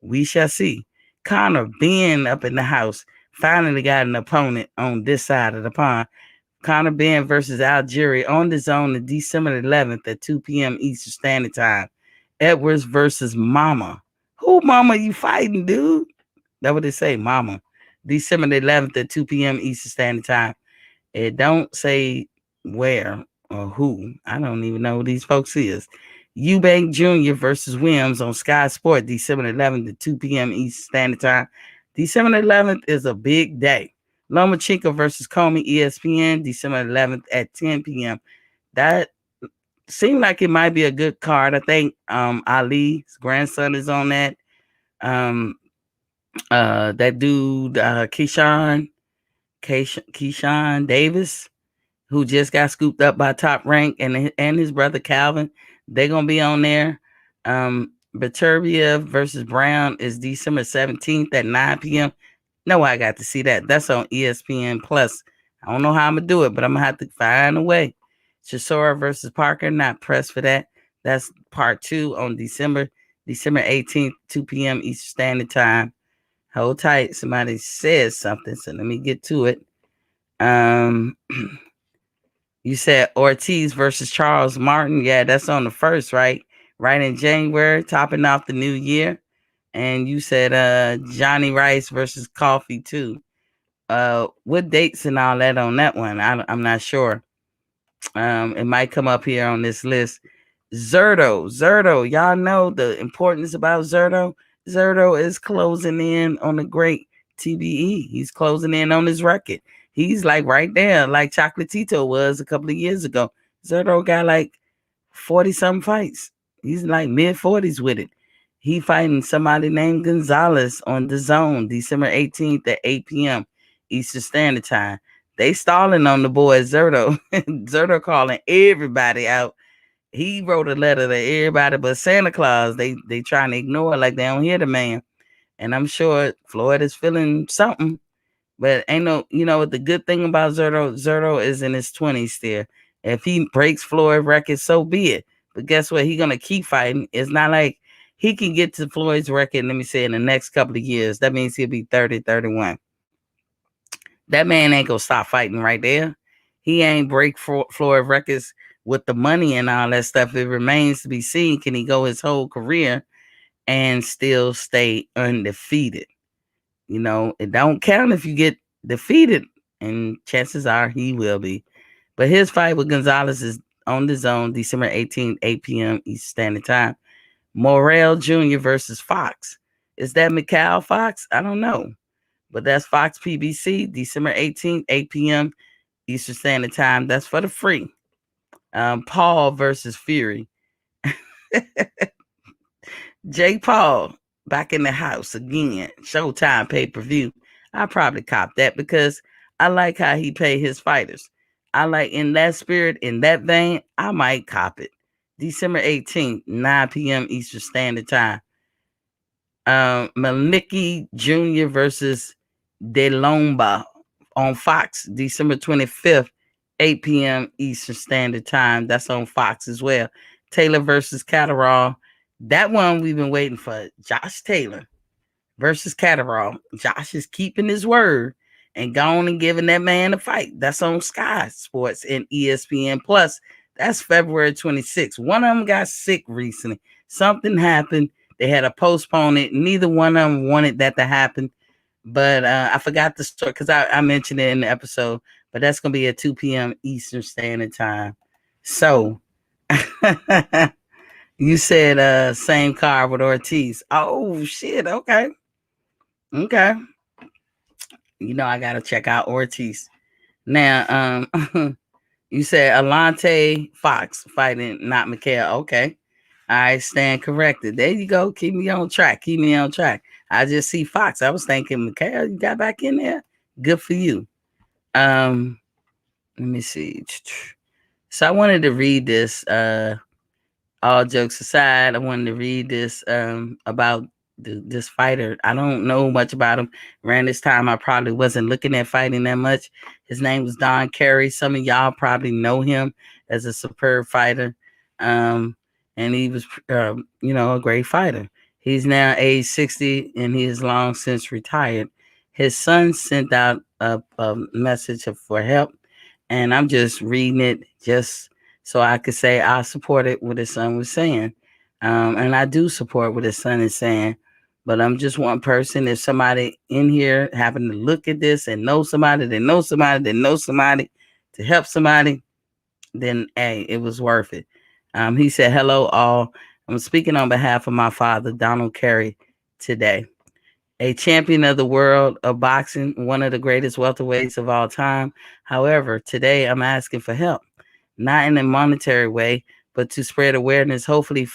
We shall see. Connor being up in the house finally got an opponent on this side of the pond. Conor Ben versus Algeria on the Zone on December 11th at 2 p.m. Eastern Standard Time. Edwards versus Mama. Who Mama you fighting, dude? That what they say, Mama. December 11th at 2 p.m. Eastern Standard Time. It don't say where or who. I don't even know who these folks is. Eubank Jr. versus Williams on Sky Sport, December 11th at 2 p.m. Eastern Standard Time. December 11th is a big day. Lomachenko versus Comey, ESPN, December 11th at 10 p.m. That seemed like it might be a good card. I think Ali's grandson is on that. That dude, Keyshawn Davis, who just got scooped up by Top Rank, and his brother Calvin, they're gonna be on there. Baturbia versus Brown is December 17th at 9 p.m. No, I got to see that. That's on ESPN Plus. I don't know how I'm gonna do it, but I'm gonna have to find a way. Chisora versus Parker, not pressed for that. That's part 2 on December 18th, 2 p.m. Eastern Standard Time. Hold tight. Somebody says something, so let me get to it. You said Ortiz versus Charles Martin. Yeah, that's on the 1st, right? Right in January, topping off the new year. And you said Johnny Rice versus Coffee too. What dates and all that on that one? I'm not sure. It might come up here on this list. Zerto, y'all know the importance about Zerto. Zerto is closing in on the great TBE. He's closing in on his record. He's like right there, like Chocolatito was a couple of years ago. Zerto got like 40 some fights. He's like mid 40s with it. He fighting somebody named Gonzalez on the Zone, December 18th at 8 p.m. Eastern Standard Time. They stalling on the boy Zerto. Zerto calling everybody out. He wrote a letter to everybody but Santa Claus. They trying to ignore it like they don't hear the man. And I'm sure Floyd is feeling something. But ain't no, the good thing about Zerto is in his 20s still. If he breaks Floyd record, so be it. But guess what? He's going to keep fighting. It's not like he can get to Floyd's record, let me say, in the next couple of years. That means he'll be 30, 31. That man ain't going to stop fighting right there. He ain't break Floyd records with the money and all that stuff. It remains to be seen. Can he go his whole career and still stay undefeated? It don't count if you get defeated, and chances are he will be. But his fight with Gonzalez is on the Zone, December 18th, 8 p.m. Eastern Standard Time. Morrell Jr. versus Fox. Is that Mikhail Fox? I don't know. But that's Fox PBC, December 18th, 8 p.m. Eastern Standard Time. That's for the free. Paul versus Fury. Jake Paul back in the house again. Showtime pay-per-view. I probably cop that because I like how he pay his fighters. I like in that spirit, in that vein, I might cop it. December 18th, 9 p.m. Eastern Standard Time. Malnicki Jr. versus De Lomba on Fox, December 25th, 8 p.m. Eastern Standard Time. That's on Fox as well. Taylor versus Catterall. That one we've been waiting for. Josh Taylor versus Catterall. Josh is keeping his word and going and giving that man a fight. That's on Sky Sports and ESPN Plus. That's February 26th. One of them got sick recently. Something happened. They had to postpone it. Neither one of them wanted that to happen. But I forgot the story because I mentioned it in the episode. But that's going to be at 2 p.m. Eastern Standard Time. So You said same car with Ortiz. Oh shit. Okay. Okay. You know I gotta check out Ortiz. Now, you said Alante Fox fighting not Mikhail. Okay. I stand corrected. There you go. Keep me on track. Keep me on track. I just see Fox. I was thinking, Mikhail, you got back in there. Good for you. Um, Let me see. So I wanted to read this. All jokes aside, I wanted to read this about this fighter. I don't know much about him. Around this time, I probably wasn't looking at fighting that much. His name was Don Carey. Some of y'all probably know him as a superb fighter, um, and he was, a great fighter. He's now age 60, and he is long since retired. His son sent out a message for help, and I'm just reading it just so I could say I supported what his son was saying. And I do support what his son is saying. But I'm just one person. If somebody in here happen to look at this and know somebody that knows somebody that knows somebody to help somebody, then hey, it was worth it. He said, "Hello, all. I'm speaking on behalf of my father, Donald Carey, today. A champion of the world of boxing, one of the greatest welterweights of all time. However, today I'm asking for help, not in a monetary way, but to spread awareness, hopefully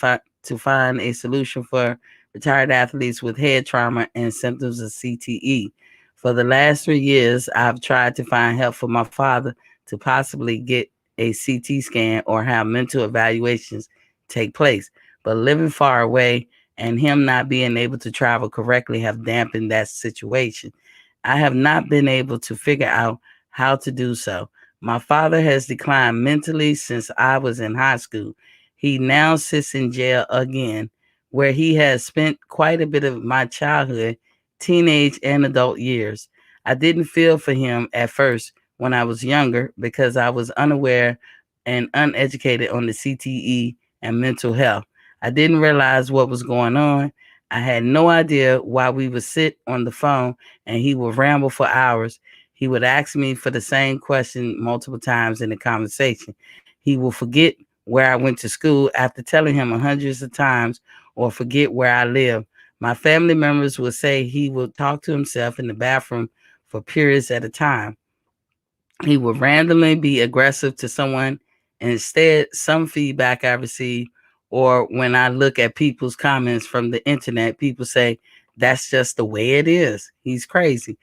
to find a solution for retired athletes with head trauma and symptoms of CTE. For the last 3 years, I've tried to find help for my father to possibly get a CT scan or have mental evaluations take place, but living far away and him not being able to travel correctly have dampened that situation. I have not been able to figure out how to do so. My father has declined mentally since I was in high school. He now sits in jail again, where he has spent quite a bit of my childhood, teenage, and adult years. I didn't feel for him at first when I was younger because I was unaware and uneducated on the CTE and mental health. I didn't realize what was going on. I had no idea why we would sit on the phone and he would ramble for hours. He would ask me for the same question multiple times in the conversation. He will forget where I went to school after telling him hundreds of times or forget where I live. My family members will say he will talk to himself in the bathroom for periods at a time. He would randomly be aggressive to someone. And instead, some feedback I receive, or when I look at people's comments from the internet, people say, that's just the way it is. He's crazy.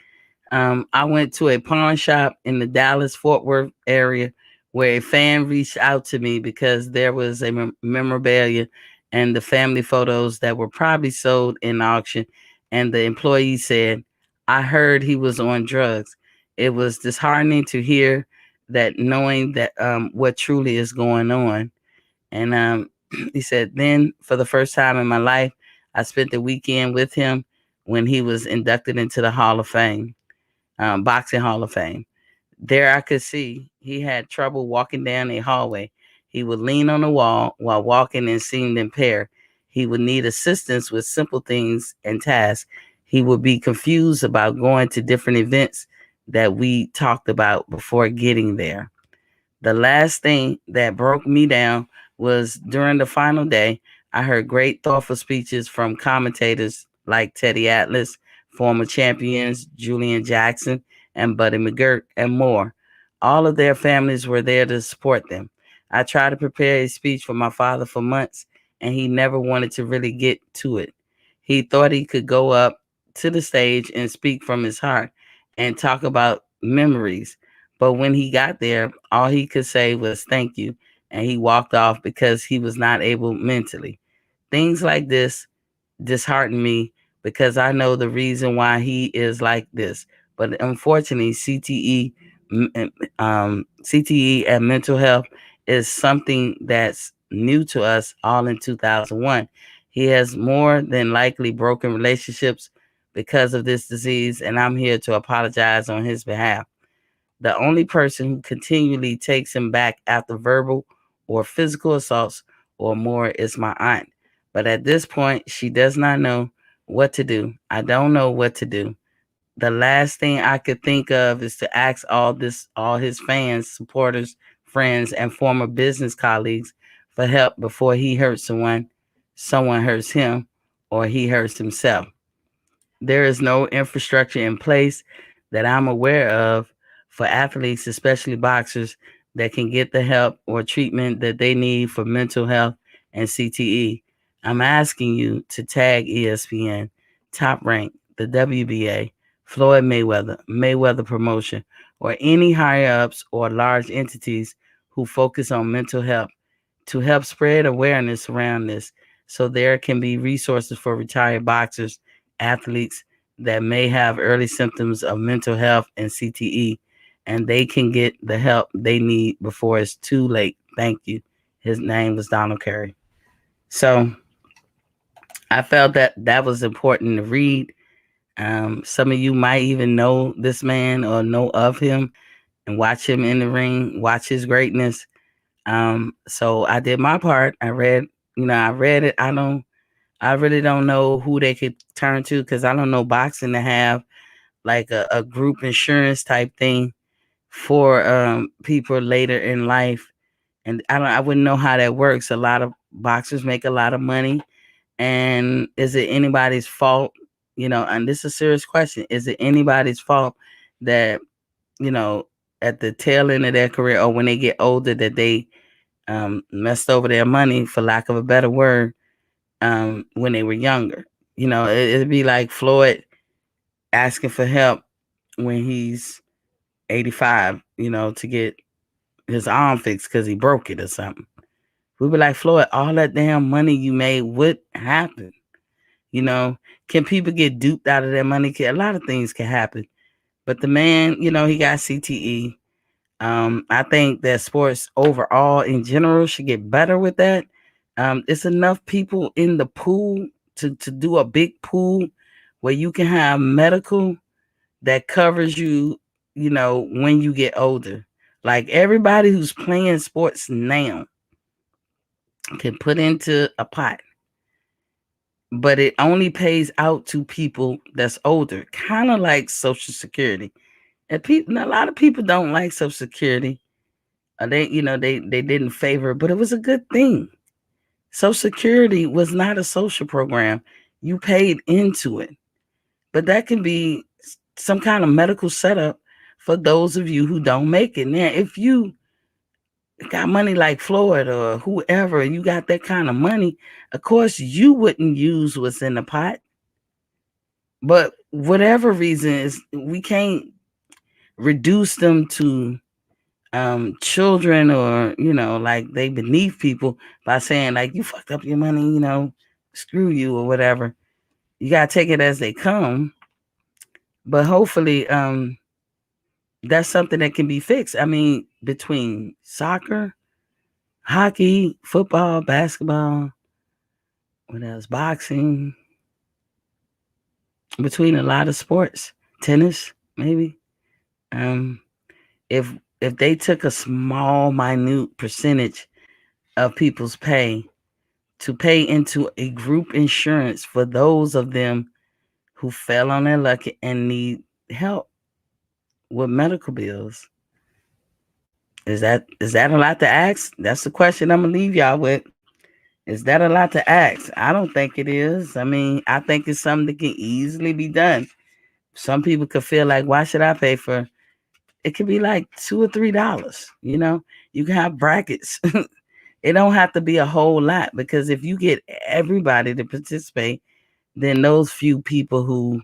I went to a pawn shop in the Dallas Fort Worth area where a fan reached out to me because there was a memorabilia and the family photos that were probably sold in auction. And the employee said, I heard he was on drugs. It was disheartening to hear that, knowing that what truly is going on. And he said, then for the first time in my life, I spent the weekend with him when he was inducted into the Hall of Fame, Boxing Hall of Fame. There I could see he had trouble walking down a hallway. He would lean on the wall while walking and seemed impaired. He would need assistance with simple things and tasks. He would be confused about going to different events that we talked about before getting there. The last thing that broke me down was during the final day, I heard great, thoughtful speeches from commentators like Teddy Atlas, former champions Julian Jackson and Buddy McGirt, and more. All of their families were there to support them. I tried to prepare a speech for my father for months, and he never wanted to really get to it. He thought he could go up to the stage and speak from his heart and talk about memories, but when he got there, all he could say was thank you, and he walked off because he was not able mentally. Things like this dishearten me because I know the reason why he is like this. But unfortunately, CTE and mental health is something that's new to us all in 2001. He has more than likely broken relationships because of this disease, and I'm here to apologize on his behalf. The only person who continually takes him back after verbal or physical assaults or more is my aunt. But at this point, she does not know what to do. I don't know what to do. The last thing I could think of is to ask all his fans, supporters, friends, and former business colleagues for help before he hurts someone hurts him, or he hurts himself. There is no infrastructure in place that I'm aware of for athletes, especially boxers, that can get the help or treatment that they need for mental health and CTE. I'm asking you to tag ESPN, Top Rank, the WBA, Floyd Mayweather, Mayweather Promotion, or any higher ups or large entities who focus on mental health to help spread awareness around this, so there can be resources for retired boxers, athletes that may have early symptoms of mental health and CTE, and they can get the help they need before it's too late. Thank you. His name was Donald Curry. So I felt that that was important to read. Some of you might even know this man or know of him and watch him in the ring, watch his greatness. So I did my part. I read it. I really don't know who they could turn to, because I don't know boxing to have like a group insurance type thing for people later in life. And I wouldn't know how that works. A lot of boxers make a lot of money. And is it anybody's fault? And this is a serious question. Is it anybody's fault that, you know, at the tail end of their career, or when they get older, that they messed over their money, for lack of a better word, when they were younger? It'd be like Floyd asking for help when he's 85, to get his arm fixed because he broke it or something. We'd be like, Floyd, all that damn money you made, what happened? You know, can people get duped out of their money? A lot of things can happen. But the man, he got CTE. I think that sports overall in general should get better with that. It's enough people in the pool to do a big pool where you can have medical that covers you, when you get older. Like everybody who's playing sports now can put into a pot, but it only pays out to people that's older, kind of like Social Security. And a lot of people don't like Social Security. They didn't favor it, but it was a good thing. Social Security was not a social program. You paid into it. But that can be some kind of medical setup for those of you who don't make it. Now, if you got money like Floyd or whoever, and you got that kind of money, of course you wouldn't use what's in the pot. But whatever reason is, we can't reduce them to children, or like they beneath people, by saying like, you fucked up your money, screw you or whatever. You gotta take it as they come. But hopefully that's something that can be fixed. I mean, between soccer, hockey, football, basketball, what else, boxing, between a lot of sports, tennis maybe, um if they took a small minute percentage of people's pay to pay into a group insurance for those of them who fell on their luck and need help with medical bills. Is that a lot to ask? That's the question I'm gonna leave y'all with. Is that a lot to ask? I don't think it is. I mean, I think it's something that can easily be done. Some people could feel like, why should I pay for? It could be like $2 or $3. You can have brackets. It don't have to be a whole lot, because if you get everybody to participate, then those few people who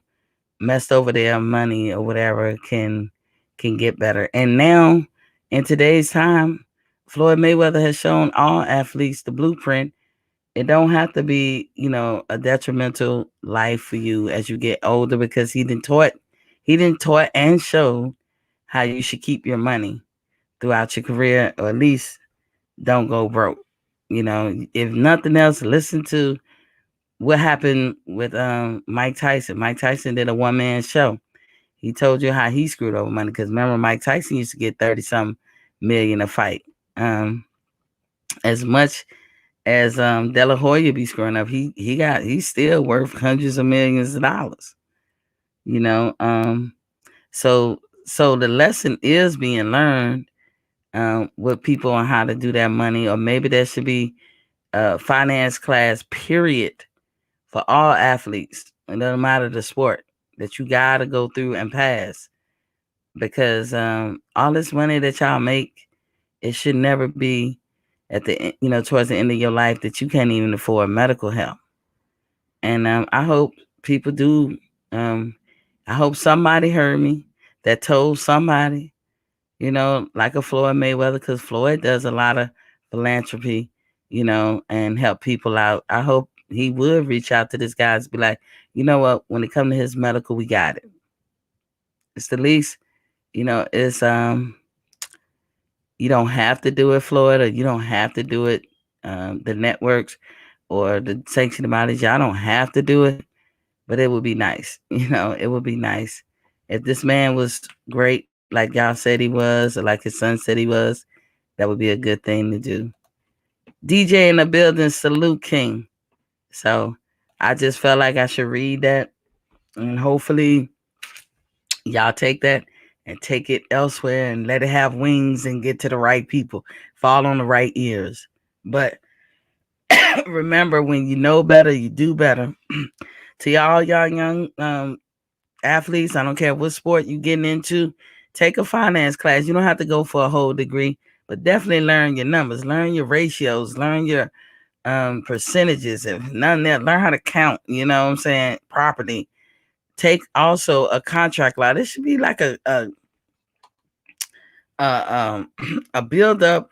messed over their money or whatever can get better. And now, in today's time, Floyd Mayweather has shown all athletes the blueprint. It don't have to be, a detrimental life for you as you get older, because he didn't taught and showed how you should keep your money throughout your career, or at least don't go broke. If nothing else, listen to what happened with Mike Tyson. Mike Tyson did a one-man show. He told you how he screwed over money, because remember, Mike Tyson used to get 30-some million a fight. As much as De La Hoya be screwing up, he's still worth hundreds of millions of dollars. So the lesson is being learned. with people on how to do that money, or maybe there should be a finance class period for all athletes. It doesn't matter the sport that you got to go through and pass, because all this money that y'all make, it should never be at the towards the end of your life that you can't even afford medical help. And I hope people do. Um, I hope somebody heard me that told somebody, like a Floyd Mayweather, because Floyd does a lot of philanthropy, and help people out. I hope he would reach out to this guy and be like, you know what, when it comes to his medical, we got it. It's the least, it's you don't have to do it, Floyd, or you don't have to do it. The networks or the sanctioned bodies, y'all don't have to do it, but it would be nice. It would be nice if this man was great, like y'all said he was, or like his son said he was. That would be a good thing to do. DJ in the building, salute King. So I just felt like I should read that, and hopefully y'all take that and take it elsewhere and let it have wings and get to the right people, fall on the right ears. But remember, when you know better, you do better. To y'all young athletes, I don't care what sport you getting into, take a finance class. You don't have to go for a whole degree, but definitely learn your numbers, learn your ratios, learn your percentages. If none there, learn how to count, property. Take also a contract law. This should be like a build up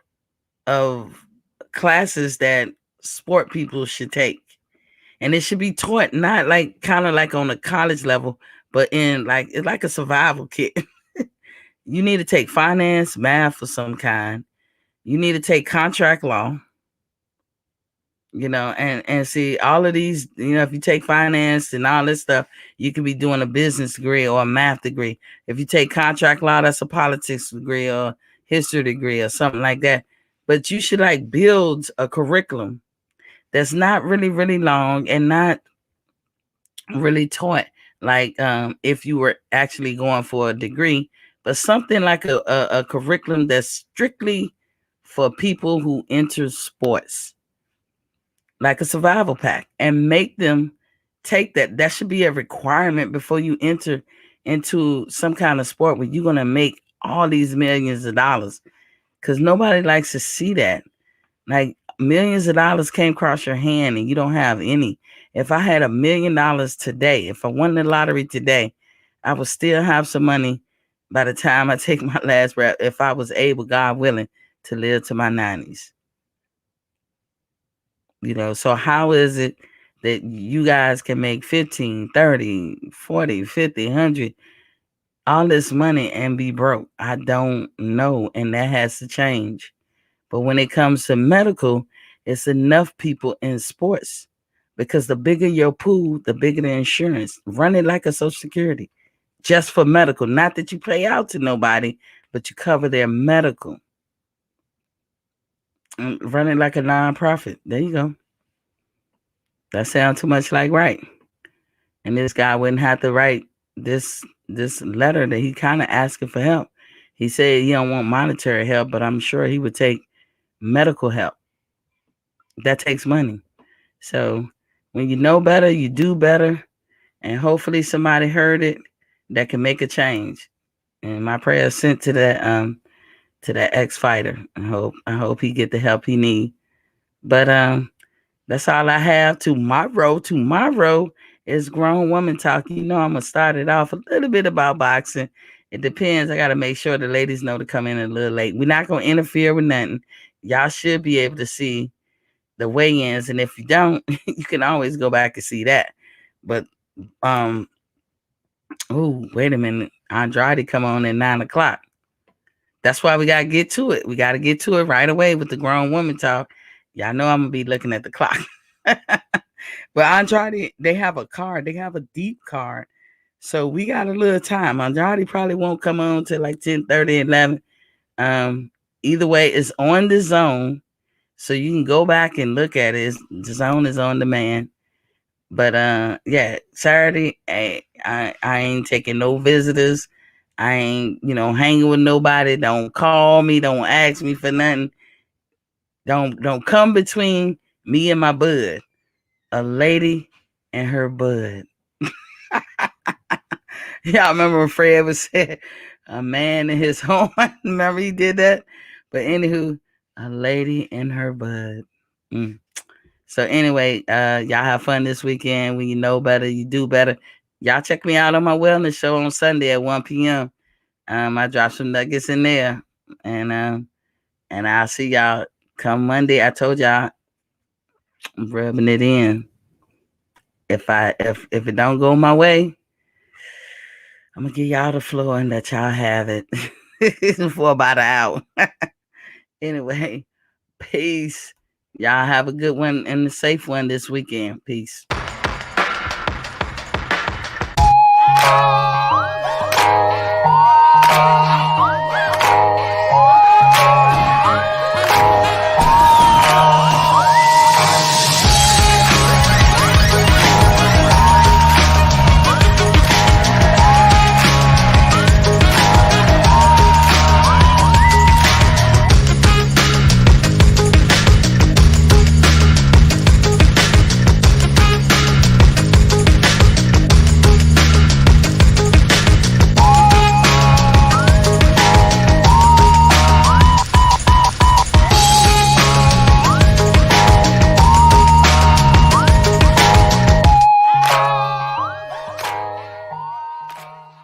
of classes that sport people should take. And it should be taught not like kind of like on a college level, but in like it's like a survival kit. You need to take finance, math of some kind. You need to take contract law, and see all of these, if you take finance and all this stuff, you could be doing a business degree or a math degree. If you take contract law, that's a politics degree or history degree or something like that. But you should like build a curriculum that's not really, really long and not really taught like if you were actually going for a degree, but something like a curriculum that's strictly for people who enter sports, like a survival pack, and make them take that. That should be a requirement before you enter into some kind of sport where you're going to make all these millions of dollars, because nobody likes to see that. Like millions of dollars came across your hand and you don't have any. If I had $1 million today, if I won the lottery today, I would still have some money by the time I take my last breath, if I was able, God willing, to live to my 90s. So how is it that you guys can make 15, 30, 40, 50, 100, all this money and be broke? I don't know. And that has to change. But when it comes to medical, it's enough people in sports, because the bigger your pool, the bigger the insurance. Run it like a Social Security, just for medical. Not that you pay out to nobody, but you cover their medical. Run it like a nonprofit. There you go. That sounds too much like right. And this guy wouldn't have to write this letter that he kind of asking for help. He said he don't want monetary help, but I'm sure he would take medical help. That takes money. So when you know better, you do better. And hopefully somebody heard it that can make a change. And my prayer is sent to that ex-fighter. I hope he get the help he need. But that's all I have. Tomorrow is Grown Woman Talk. I'm gonna start it off a little bit about boxing. It depends. I gotta make sure the ladies know to come in a little late. We're not gonna interfere with nothing. Y'all should be able to see the weigh-ins, and if you don't, you can always go back and see that. But wait a minute, Andrade come on at 9:00. That's why we gotta get to it. We gotta get to it right away with the Grown Woman Talk. Y'all know I'm gonna be looking at the clock. But Andrade, they have a card. They have a deep card, so we got a little time. Andrade probably won't come on till like 10:30, 11. Either way, it's on the Zone. So you can go back and look at it. The Zone is on demand. But yeah, Saturday, I ain't taking no visitors. I ain't, hanging with nobody. Don't call me. Don't ask me for nothing. Don't come between me and my bud. A lady and her bud. Y'all remember when Fred was said, a man in his home? Remember he did that? But anywho, a lady and her bud. Mm. So anyway, y'all have fun this weekend. When you know better, you do better. Y'all check me out on my wellness show on Sunday at 1 p.m. I drop some nuggets in there. And I'll see y'all come Monday. I told y'all I'm rubbing it in. If it don't go my way, I'm gonna give y'all the floor and let y'all have it for about an hour. Anyway, peace. Y'all have a good one and a safe one this weekend. Peace.